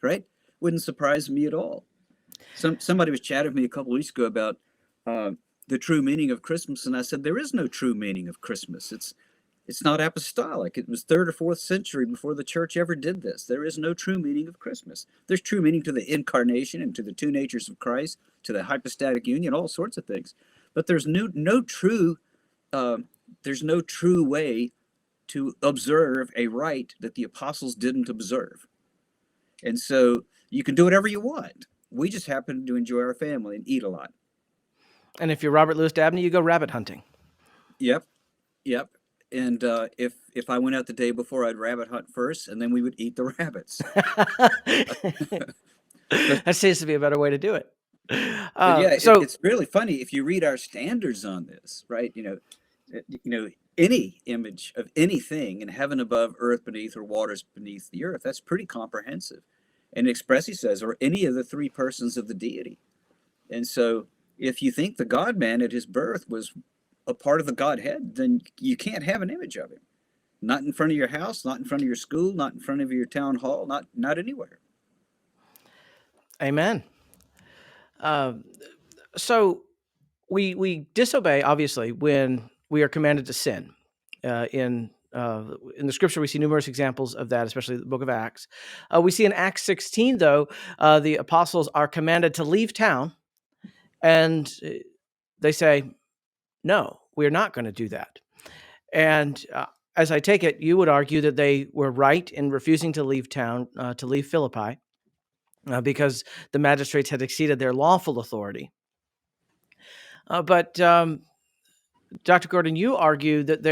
right? Wouldn't surprise me at all. Somebody was chatting with me a couple of weeks ago about the true meaning of Christmas, and I said, there is no true meaning of Christmas. It's not apostolic. It was 3rd or 4th century before the church ever did this. There is no true meaning of Christmas. There's true meaning to the incarnation and to the two natures of Christ, to the hypostatic union, all sorts of things. But there's no true way to observe a rite that the apostles didn't observe. And so you can do whatever you want. We just happen to enjoy our family and eat a lot. And if you're Robert Louis Dabney, you go rabbit hunting. Yep. And if I went out the day before, I'd rabbit hunt first, and then we would eat the rabbits. That seems to be a better way to do it. It's really funny if you read our standards on this, right? Any image of anything in heaven above, earth beneath, or waters beneath the earth, that's pretty comprehensive. And it expressly says, or any of the three persons of the deity. And so if you think the God-man at his birth was a part of the Godhead, then you can't have an image of him. Not in front of your house, not in front of your school, not in front of your town hall, not anywhere. Amen. So we disobey, obviously, when we are commanded to sin. In the scripture, we see numerous examples of that, especially the book of Acts. We see in Acts 16, though, the apostles are commanded to leave town, and they say, no, we're not going to do that. And as I take it, you would argue that they were right in refusing to leave town, to leave Philippi, because the magistrates had exceeded their lawful authority. But Dr. Gordon, you argue that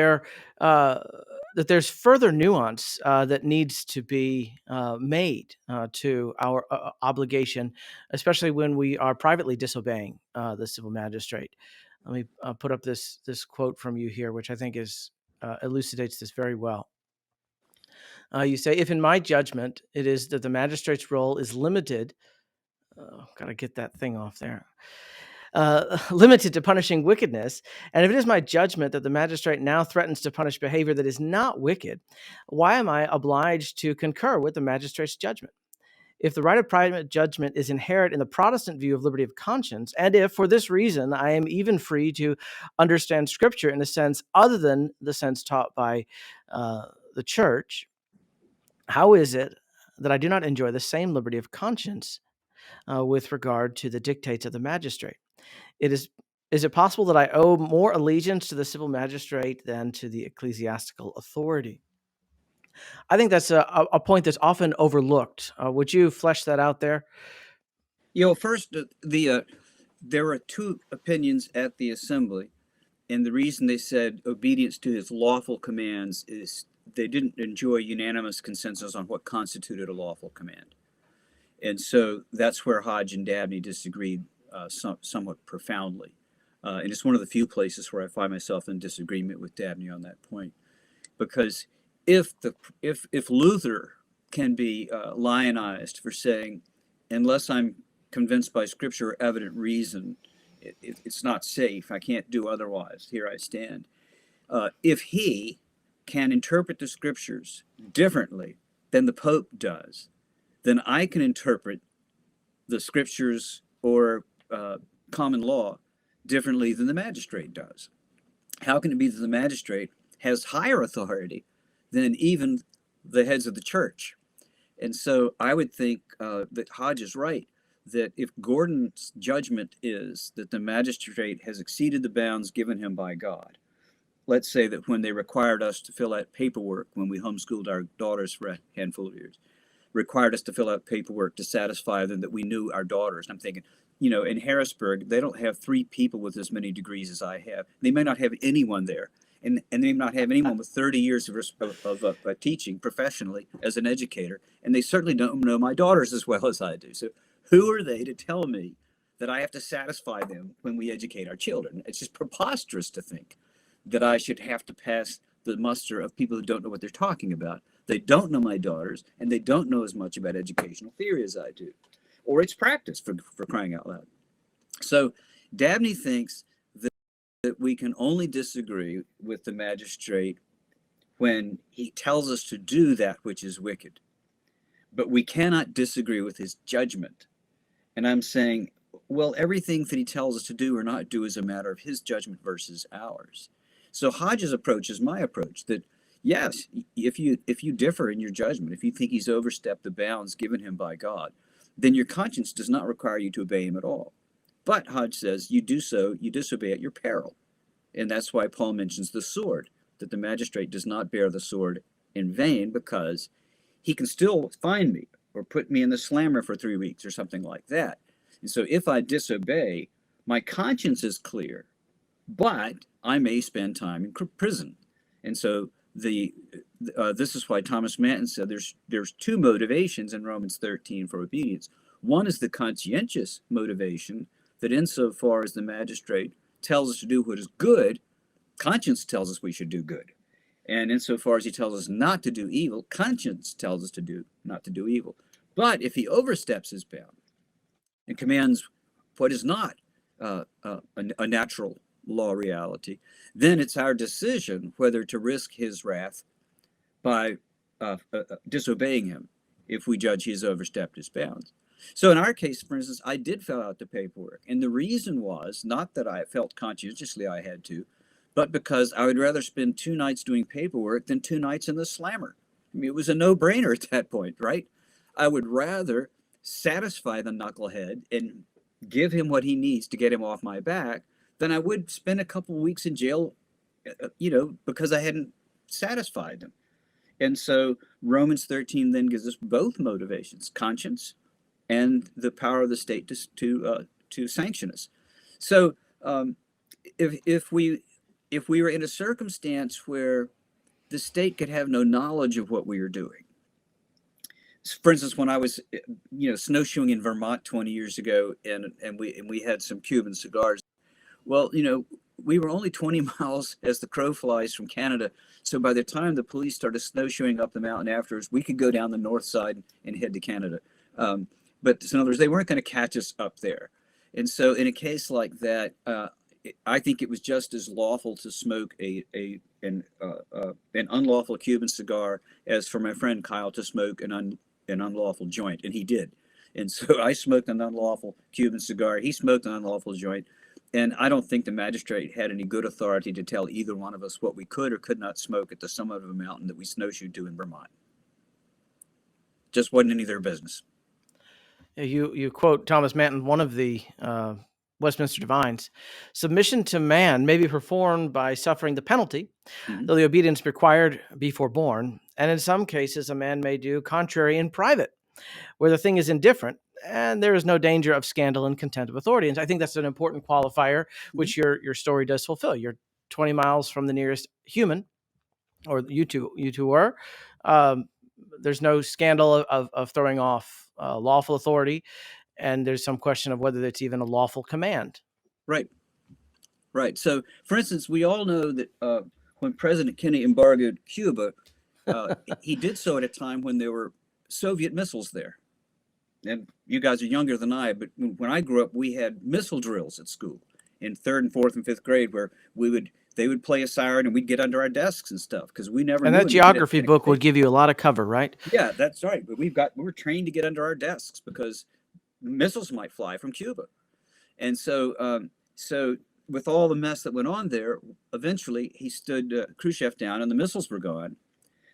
there's further nuance that needs to be made to our obligation, especially when we are privately disobeying the civil magistrate. Let me put up this quote from you here, which I think elucidates this very well. You say, if in my judgment it is that the magistrate's role is limited, got to get that thing off there, limited to punishing wickedness, and if it is my judgment that the magistrate now threatens to punish behavior that is not wicked, why am I obliged to concur with the magistrate's judgment? If the right of private judgment is inherent in the Protestant view of liberty of conscience, and if for this reason I am even free to understand Scripture in a sense other than the sense taught by the church, how is it that I do not enjoy the same liberty of conscience with regard to the dictates of the magistrate? Is it possible that I owe more allegiance to the civil magistrate than to the ecclesiastical authority? I think that's a point that's often overlooked. Would you flesh that out there? First, there are two opinions at the assembly, and the reason they said obedience to his lawful commands is they didn't enjoy unanimous consensus on what constituted a lawful command. And so that's where Hodge and Dabney disagreed somewhat profoundly. And it's one of the few places where I find myself in disagreement with Dabney on that point. Because if Luther can be lionized for saying, unless I'm convinced by Scripture or evident reason, it's not safe, I can't do otherwise, here I stand. If he can interpret the Scriptures differently than the Pope does, then I can interpret the Scriptures or common law differently than the magistrate does. How can it be that the magistrate has higher authority than even the heads of the church? And so I would think that Hodge is right, that if Gordon's judgment is that the magistrate has exceeded the bounds given him by God, let's say that when they required us to fill out paperwork when we homeschooled our daughters for a handful of years, required us to fill out paperwork to satisfy them that we knew our daughters. And I'm thinking, in Harrisburg, they don't have 3 people with as many degrees as I have. They may not have anyone there. And they may not have anyone with 30 years of teaching professionally as an educator. And they certainly don't know my daughters as well as I do. So who are they to tell me that I have to satisfy them when we educate our children? It's just preposterous to think that I should have to pass the muster of people who don't know what they're talking about. They don't know my daughters, and they don't know as much about educational theory as I do, or its practice, for crying out loud. So Dabney thinks that we can only disagree with the magistrate when he tells us to do that which is wicked, but we cannot disagree with his judgment. And I'm saying, well, everything that he tells us to do or not do is a matter of his judgment versus ours. So Hodge's approach is my approach, that yes, if you differ in your judgment, if you think he's overstepped the bounds given him by God, then your conscience does not require you to obey him at all. But Hodge says you disobey at your peril. And that's why Paul mentions the sword, that the magistrate does not bear the sword in vain, because he can still find me or put me in the slammer for 3 weeks or something like that. And so if I disobey, my conscience is clear, but I may spend time in prison. And so this is why Thomas Manton said there's 2 motivations in Romans 13 for obedience. One is the conscientious motivation, that insofar as the magistrate tells us to do what is good, conscience tells us we should do good. And insofar as he tells us not to do evil, conscience tells us not to do evil. But if he oversteps his bound and commands what is not a natural law reality, then it's our decision whether to risk his wrath by disobeying him if we judge he has overstepped his bounds. So in our case, for instance, I did fill out the paperwork. And the reason was not that I felt conscientiously I had to, but because I would rather spend 2 nights doing paperwork than 2 nights in the slammer. I mean, it was a no-brainer at that point, right? I would rather satisfy the knucklehead and give him what he needs to get him off my back than I would spend a couple of weeks in jail, because I hadn't satisfied him. And so Romans 13 then gives us both motivations, conscience and the power of the state to sanction us. So if we were in a circumstance where the state could have no knowledge of what we are doing, for instance, when I was snowshoeing in Vermont 20 years ago, and we had some Cuban cigars. Well, we were only 20 miles as the crow flies from Canada. So by the time the police started snowshoeing up the mountain afterwards, we could go down the north side and head to Canada. But in other words, they weren't going to catch us up there. And so in a case like that, I think it was just as lawful to smoke an unlawful Cuban cigar as for my friend Kyle to smoke an unlawful joint, and he did. And so I smoked an unlawful Cuban cigar. He smoked an unlawful joint. And I don't think the magistrate had any good authority to tell either one of us what we could or could not smoke at the summit of a mountain that we snowshoed to in Vermont. Just wasn't any of their business. You quote Thomas Manton, one of the Westminster Divines. Submission to man may be performed by suffering the penalty, though the obedience required be forborne. And in some cases, a man may do contrary in private, where the thing is indifferent, and there is no danger of scandal and contempt of authority. And I think that's an important qualifier, which your story does fulfill. You're 20 miles from the nearest human, or you two were. Um, there's no scandal of throwing off lawful authority, and there's some question of whether it's even a lawful command. Right, right. So, for instance, we all know that when President Kennedy embargoed Cuba, he did so at a time when there were Soviet missiles there. And you guys are younger than I, but when I grew up, we had missile drills at school in third and fourth and fifth grade, where they would play a siren and we'd get under our desks and stuff because we never. And knew that geography book would give you a lot of cover, right? Yeah, that's right. But we're trained to get under our desks because missiles might fly from Cuba, and so with all the mess that went on there, eventually he stood Khrushchev down and the missiles were gone.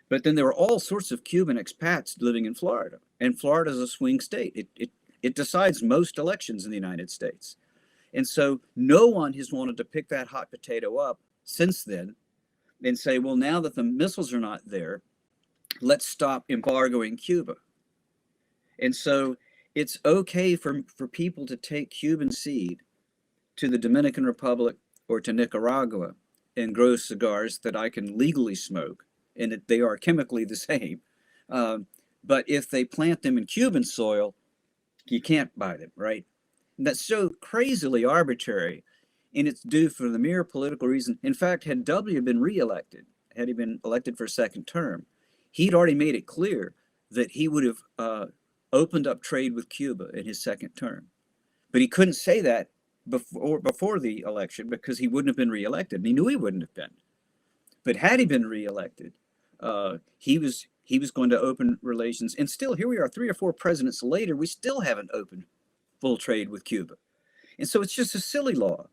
But then there were all sorts of Cuban expats living in Florida, and Florida is a swing state. It decides most elections in the United States. And so no one has wanted to pick that hot potato up since then and say, well, now that the missiles are not there, let's stop embargoing Cuba. And so it's okay for people to take Cuban seed to the Dominican Republic or to Nicaragua and grow cigars that I can legally smoke, and that they are chemically the same. But if they plant them in Cuban soil, you can't buy them, right? And that's so crazily arbitrary, and it's due for the mere political reason. In fact, had W been reelected, had he been elected for a second term, he'd already made it clear that he would have opened up trade with Cuba in his second term. But he couldn't say that before the election because he wouldn't have been reelected, and he knew he wouldn't have been. But had he been reelected, he was going to open relations. And still, here we are 3 or 4 presidents later, we still haven't opened full trade with Cuba. And so it's just a silly law.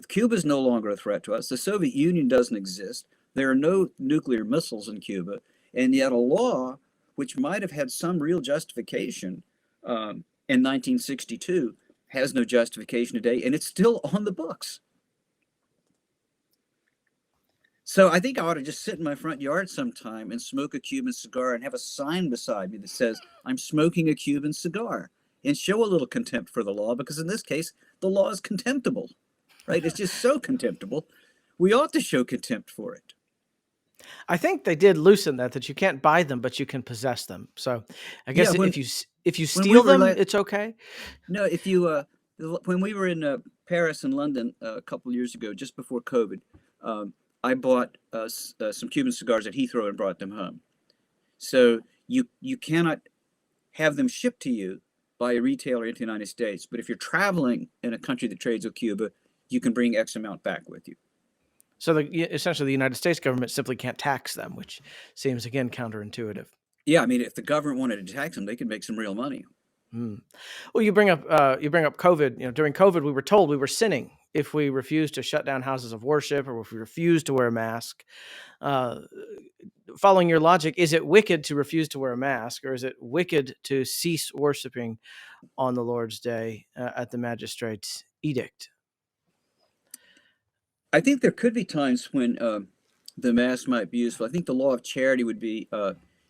Cuba is no longer a threat to us. The Soviet Union doesn't exist. There are no nuclear missiles in Cuba. And yet a law which might have had some real justification in 1962 has no justification today, and it's still on the books. So I think I ought to just sit in my front yard sometime and smoke a Cuban cigar and have a sign beside me that says, I'm smoking a Cuban cigar, and show a little contempt for the law, because in this case, the law is contemptible, right? It's just so contemptible. We ought to show contempt for it. I think they did loosen that you can't buy them, but you can possess them. So I guess if you steal them, it's okay. No, if you when we were in Paris and London a couple years ago, just before COVID, I bought some Cuban cigars at Heathrow and brought them home. So you cannot have them shipped to you by a retailer into the United States. But if you're traveling in a country that trades with Cuba, you can bring X amount back with you. So essentially the United States government simply can't tax them, which seems, again, counterintuitive. Yeah, I mean, if the government wanted to tax them, they could make some real money. Well, you bring up COVID. During COVID, we were told we were sinning if we refused to shut down houses of worship or if we refused to wear a mask. Following your logic, is it wicked to refuse to wear a mask, or is it wicked to cease worshiping on the Lord's Day at the magistrate's edict? I think there could be times when the mask might be useful. I think the law of charity would be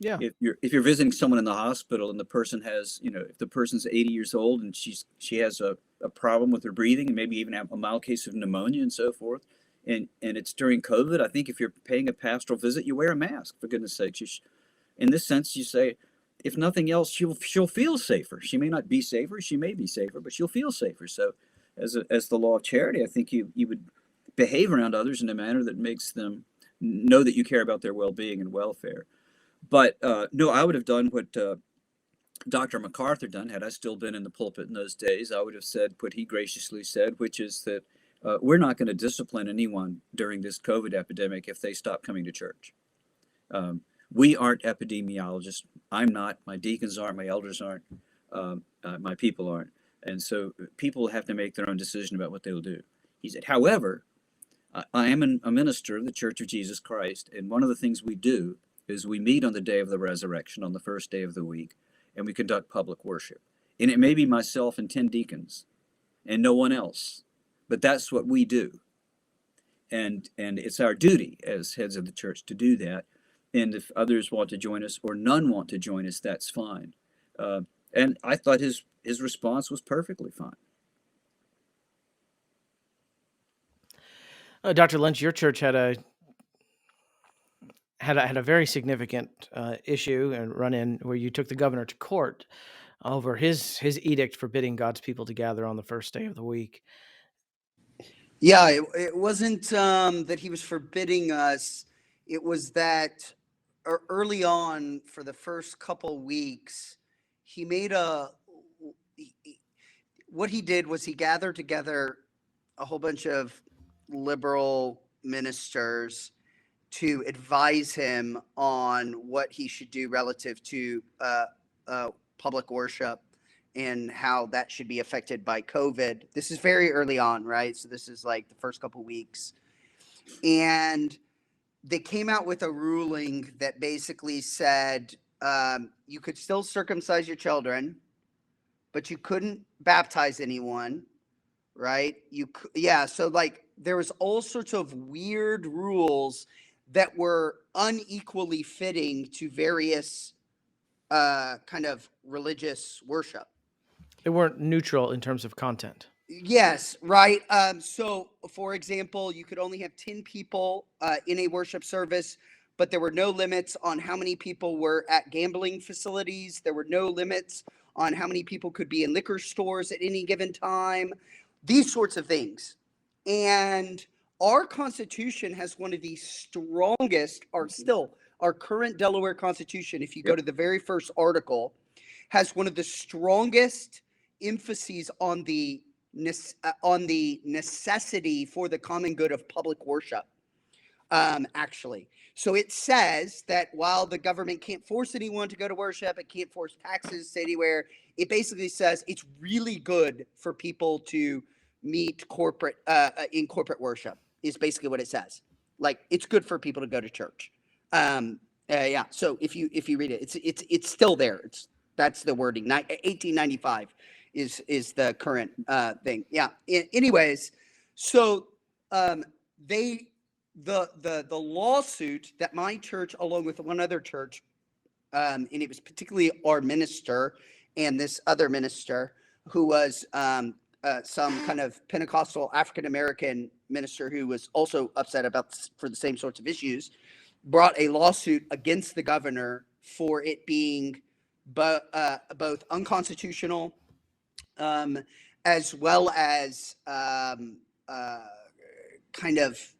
if you're visiting someone in the hospital and the person has, if the person's 80 years old and she has a problem with her breathing and maybe even have a mild case of pneumonia and so forth, and it's during COVID, I think if you're paying a pastoral visit, you wear a mask, for goodness sakes. In this sense, you say, if nothing else, she'll feel safer. She may not be safer, she may be safer, but she'll feel safer. So as the law of charity, I think you would behave around others in a manner that makes them know that you care about their well-being and welfare. But no, I would have done what Dr. MacArthur done had I still been in the pulpit in those days. I would have said what he graciously said, which is that we're not going to discipline anyone during this COVID epidemic if they stop coming to church. We aren't epidemiologists. I'm not. My deacons aren't. My elders aren't. My people aren't. And so people have to make their own decision about what they will do. He said, however, I am a minister of the Church of Jesus Christ, and one of the things we do is we meet on the day of the resurrection, on the first day of the week, and we conduct public worship. And it may be myself and 10 deacons and no one else, but that's what we do. And it's our duty as heads of the church to do that. And if others want to join us or none want to join us, that's fine. And I thought his response was perfectly fine. Dr. Lynch, your church had a had a very significant issue and run-in where you took the governor to court over his edict forbidding God's people to gather on the first day of the week. Yeah, it wasn't that he was forbidding us. It was that early on, for the first couple weeks, he made what he did was he gathered together a whole bunch of liberal ministers to advise him on what he should do relative to public worship and how that should be affected by COVID. This is very early on, right? So this is like the first couple weeks. And they came out with a ruling that basically said you could still circumcise your children, but you couldn't baptize anyone, right? So like there was all sorts of weird rules that were unequally fitting to various kind of religious worship. They weren't neutral in terms of content. Yes, right. So, for example, you could only have 10 people in a worship service, but there were no limits on how many people were at gambling facilities. There were no limits on how many people could be in liquor stores at any given time, these sorts of things. And our Constitution has one of the strongest, our current Delaware Constitution, if you go to the very first article, has one of the strongest emphases on the necessity for the common good of public worship, actually. So it says that while the government can't force anyone to go to worship, it can't force taxes anywhere, it basically says it's really good for people to meet in corporate worship, is basically what it says. Like, it's good for people to go to church. So if you read it, it's still there. That's the wording. 1895 is the current thing. Yeah. Anyways, so the lawsuit that my church, along with one other church, and it was particularly our minister and this other minister who was some kind of Pentecostal African American minister who was also upset for the same sorts of issues, brought a lawsuit against the governor for it being both unconstitutional as well as kind of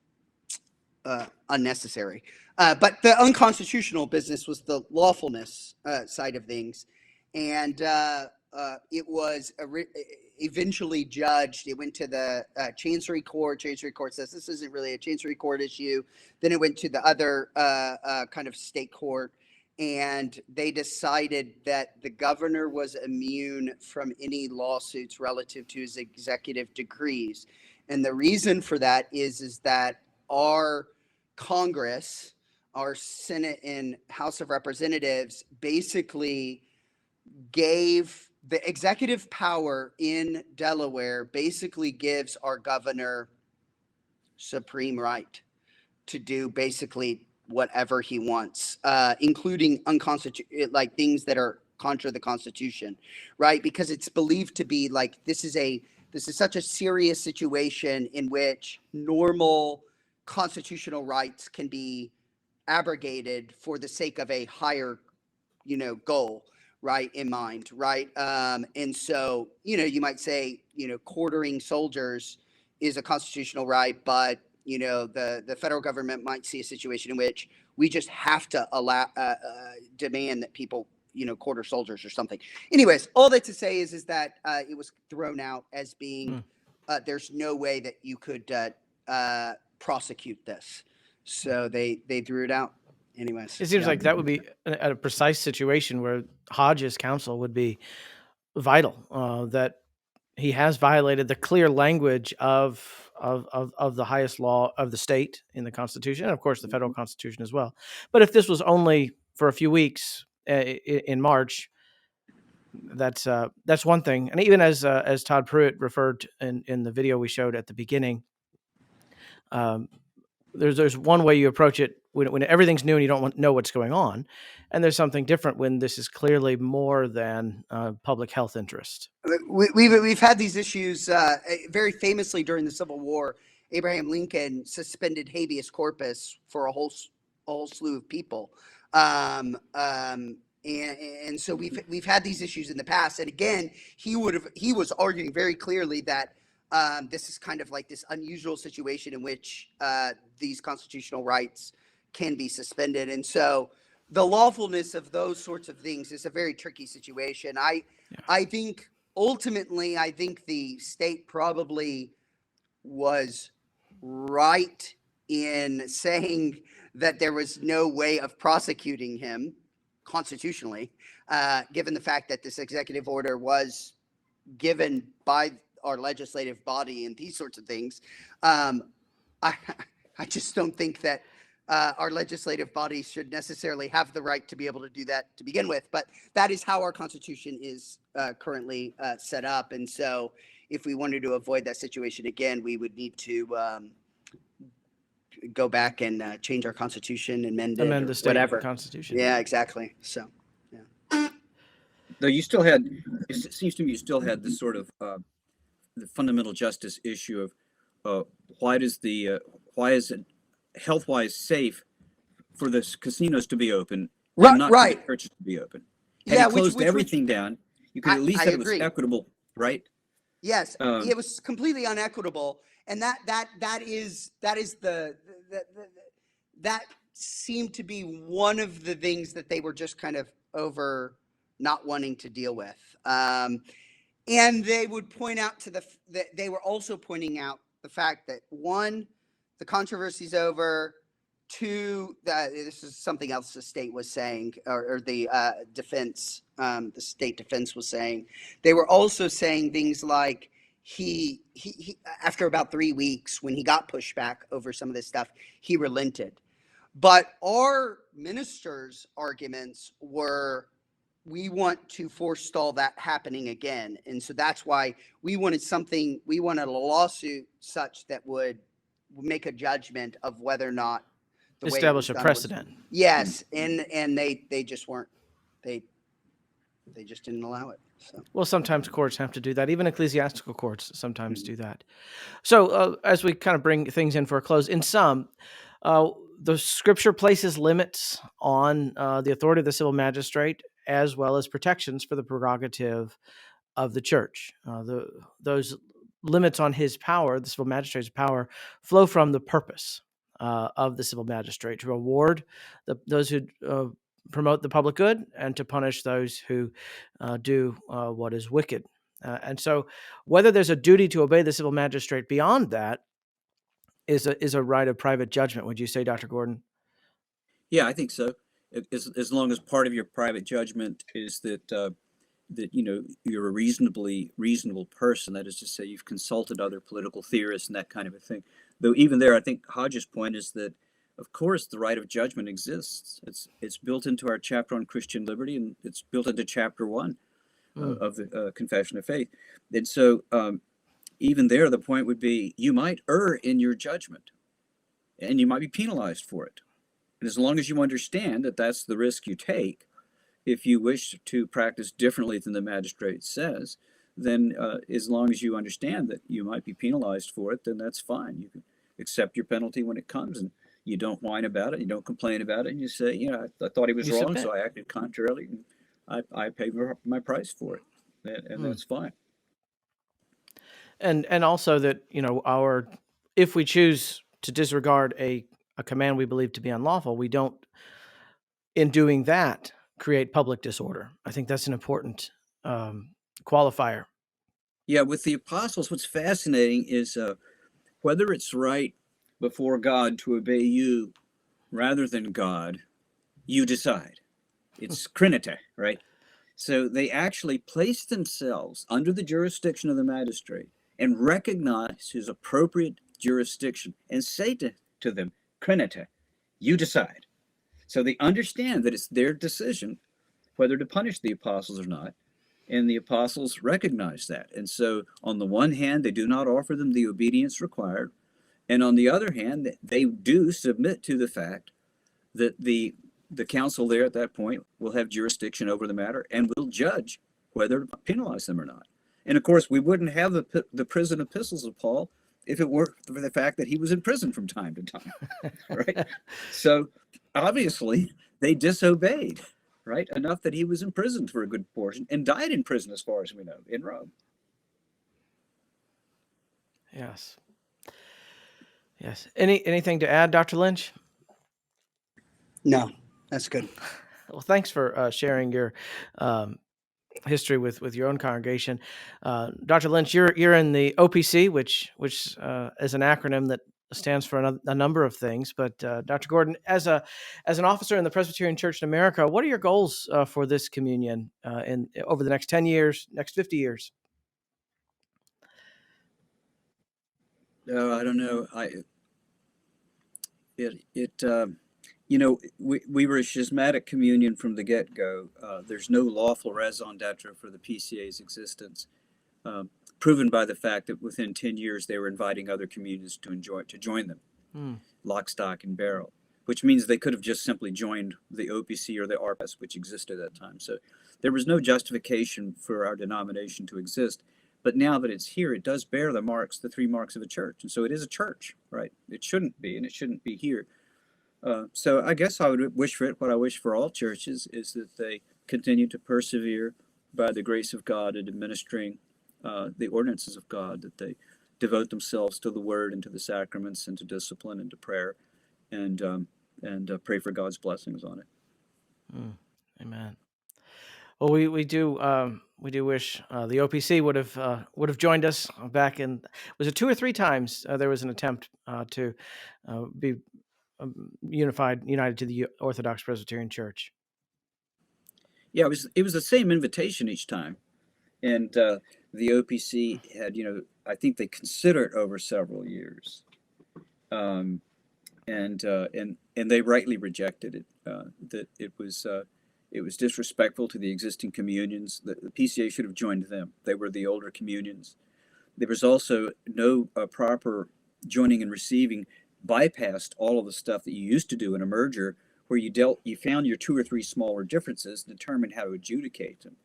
unnecessary. But the unconstitutional business was the lawfulness side of things. And it was eventually judged. It went to the Chancery Court. Chancery Court says this isn't really a Chancery Court issue. Then it went to the other kind of state court. And they decided that the governor was immune from any lawsuits relative to his executive decrees. And the reason for that is that our Congress, our Senate and House of Representatives, basically gave the executive power in Delaware, basically gives our governor supreme right to do basically whatever he wants, including like things that are contra the Constitution, right? Because it's believed to be like this is such a serious situation in which normal constitutional rights can be abrogated for the sake of a higher, goal, right, in mind, right? And so, you might say, quartering soldiers is a constitutional right, but the federal government might see a situation in which we just have to demand that people, quarter soldiers or something. Anyways, all that to say is that it was thrown out as being there's no way that you could prosecute this. So they threw it out. Anyways, it seems like that would be a precise situation where Hodges' counsel would be vital, that he has violated the clear language of the highest law of the state in the Constitution, and of course the federal Constitution as well. But if this was only for a few weeks in March, that's one thing. And even as Todd Pruitt referred in the video we showed at the beginning, there's one way you approach it when everything's new and you don't know what's going on, and there's something different when this is clearly more than public health interest. We've had these issues very famously during the Civil War. Abraham Lincoln suspended habeas corpus for a whole slew of people. And so we've had these issues in the past. And again, he was arguing very clearly that this is kind of like this unusual situation in which these constitutional rights can be suspended. And so the lawfulness of those sorts of things is a very tricky situation. I think ultimately, I think the state probably was right in saying that there was no way of prosecuting him constitutionally, given the fact that this executive order was given by our legislative body and these sorts of things. I just don't think that our legislative body should necessarily have the right to be able to do that to begin with, but that is how our Constitution is currently set up. And so if we wanted to avoid that situation again, we would need to go back and change our Constitution, amend the state whatever. Constitution. Yeah, exactly. So, yeah. Though you still had, it seems to me you still had this sort of the fundamental justice issue of why is it health-wise safe for the casinos to be open and not for the churches to be open? Had you closed everything down, you could at least say it was equitable, right? Yes, it was completely unequitable, and that seemed to be one of the things that they were just kind of over not wanting to deal with. And they would point out that they were also pointing out the fact that, one, the controversy's over. Two, this is something else the state was saying, or the defense, the state defense was saying. They were also saying things like he after about 3 weeks, when he got pushback over some of this stuff, he relented. But our ministers' arguments were, we want to forestall that happening again. And so that's why we wanted a lawsuit such that would make a judgment of whether or not the establish a precedent. Yes. And they just weren't, they just didn't allow it. So. Well, sometimes courts have to do that. Even ecclesiastical courts sometimes do that. So as we kind of bring things in for a close, in sum, the scripture places limits on the authority of the civil magistrate, as well as protections for the prerogative of the church. Those limits on his power, the civil magistrate's power, flow from the purpose of the civil magistrate to reward those who promote the public good and to punish those who do what is wicked. And so whether there's a duty to obey the civil magistrate beyond that is a right of private judgment. Would you say, Dr. Gordon? Yeah, I think so. As long as part of your private judgment is that you're a reasonable person, that is to say you've consulted other political theorists and that kind of a thing. Though even there, I think Hodge's point is that, of course, the right of judgment exists. It's built into our chapter on Christian liberty, and it's built into chapter 1 of the Confession of Faith. And so even there, the point would be you might err in your judgment, and you might be penalized for it. And as long as you understand that that's the risk you take, if you wish to practice differently than the magistrate says, then as long as you understand that you might be penalized for it, then that's fine. You can accept your penalty when it comes, and you don't whine about it, you don't complain about it, and you say, I thought he was wrong, so I acted contrarily, and I paid my price for it, and that's fine. And also that, if we choose to disregard a command we believe to be unlawful, we don't, in doing that, create public disorder. I think that's an important qualifier. Yeah, with the apostles, what's fascinating is whether it's right before God to obey you rather than God, you decide. It's crinite, right? So they actually place themselves under the jurisdiction of the magistrate and recognize his appropriate jurisdiction and say to them, crinite, you decide. So they understand that it's their decision whether to punish the apostles or not, and the apostles recognize that. And so on the one hand, they do not offer them the obedience required, and on the other hand, they do submit to the fact that the council there at that point will have jurisdiction over the matter and will judge whether to penalize them or not. And of course, we wouldn't have the prison epistles of Paul if it weren't for the fact that he was in prison from time to time, right? So obviously they disobeyed, right? Enough that he was imprisoned for a good portion and died in prison, as far as we know, in Rome. Yes. Yes. Anything to add, Dr. Lynch? No, that's good. Well, thanks for sharing your history with your own congregation. Dr. Lynch, you're in the OPC, which is an acronym that stands for a number of things. But Dr. Gordon, as an officer in the Presbyterian Church in America, what are your goals for this communion over the next 10 years, next 50 years? I don't know. We were a schismatic communion from the get-go. There's no lawful raison d'etre for the PCA's existence, proven by the fact that within 10 years they were inviting other communions to join them, lock, stock, and barrel, which means they could have just simply joined the OPC or the RPS, which existed at that time. So there was no justification for our denomination to exist. But now that it's here, it does bear the 3 marks of a church. And so it is a church, right? It shouldn't be, and it shouldn't be here. So I guess I would wish for it. What I wish for all churches is that they continue to persevere by the grace of God in administering the ordinances of God, that they devote themselves to the word and to the sacraments and to discipline and to prayer, and pray for God's blessings on it. Amen. Well, we do wish the OPC would have joined us back in, was it 2 or 3 times there was an attempt to be united to the Orthodox Presbyterian Church. Yeah, it was the same invitation each time, and the OPC had, I think they considered it over several years, and they rightly rejected it. That it was disrespectful to the existing communions. The PCA should have joined them. They were the older communions. There was also no proper joining and receiving, bypassed all of the stuff that you used to do in a merger, where you found your 2 or 3 smaller differences and determined how to adjudicate them.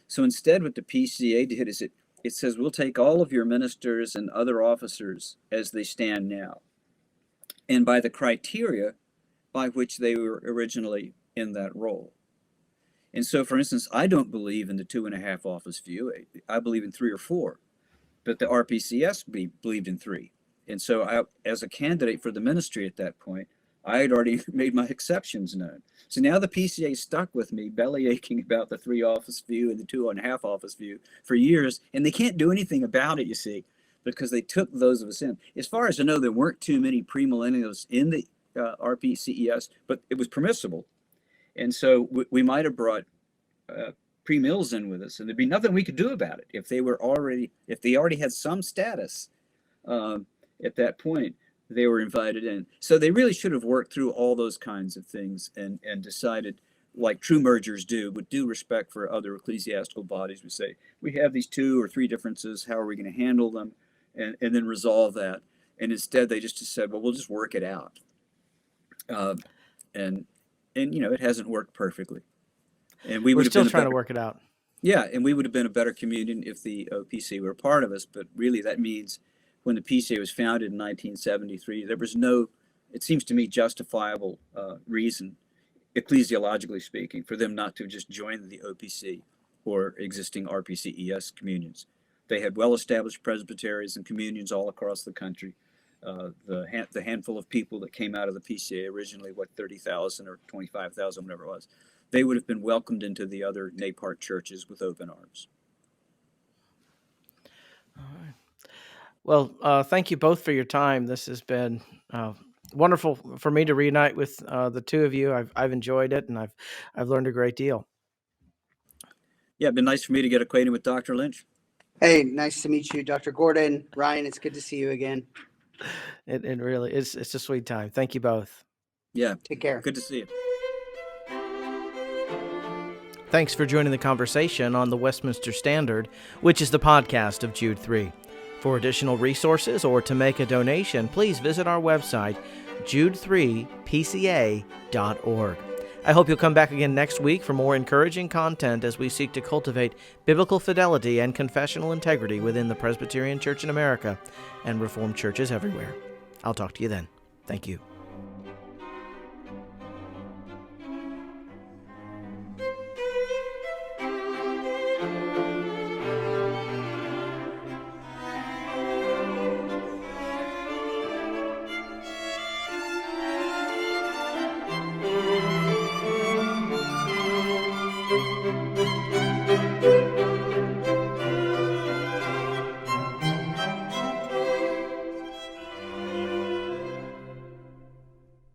So instead, what the PCA did is it says, we'll take all of your ministers and other officers as they stand now, and by the criteria by which they were originally in that role. And so, for instance, I don't believe in the 2.5 office view. I believe in 3 or 4, but the RPCS believed in 3. And so as a candidate for the ministry at that point, I had already made my exceptions known. So now the PCA stuck with me, belly aching about the 3 office view and the 2.5 office view for years. And they can't do anything about it, you see, because they took those of us in. As far as I know, there weren't too many premillennials in the RPCES, but it was permissible. And so we might have brought pre-mills in with us, and there'd be nothing we could do about it if they already had some status at that point. They were invited in. So they really should have worked through all those kinds of things and decided, like true mergers do, with due respect for other ecclesiastical bodies, we say, we have these 2 or 3 differences, how are we going to handle them, and then resolve that. And instead they just said, well, we'll just work it out. And it hasn't worked perfectly. And we're still trying to work it out. Yeah, and we would have been a better communion if the OPC were a part of us. But really, that means when the PCA was founded in 1973, there was no, it seems to me, justifiable reason, ecclesiologically speaking, for them not to just join the OPC or existing RPCES communions. They had well-established presbyteries and communions all across the country. The handful of people that came out of the PCA originally, 30,000 or 25,000, whatever it was, they would have been welcomed into the other NAPART churches with open arms. All right. Well, thank you both for your time. This has been wonderful for me to reunite with the 2 of you. I've enjoyed it, and I've learned a great deal. Yeah, it's been nice for me to get acquainted with Dr. Lynch. Hey, nice to meet you, Dr. Gordon. Ryan, it's good to see you again. It really is. It's a sweet time. Thank you both. Yeah. Take care. Good to see you. Thanks for joining the conversation on the Westminster Standard, which is the podcast of Jude 3. For additional resources or to make a donation, please visit our website, jude3pca.org. I hope you'll come back again next week for more encouraging content as we seek to cultivate biblical fidelity and confessional integrity within the Presbyterian Church in America and Reformed churches everywhere. I'll talk to you then. Thank you. you.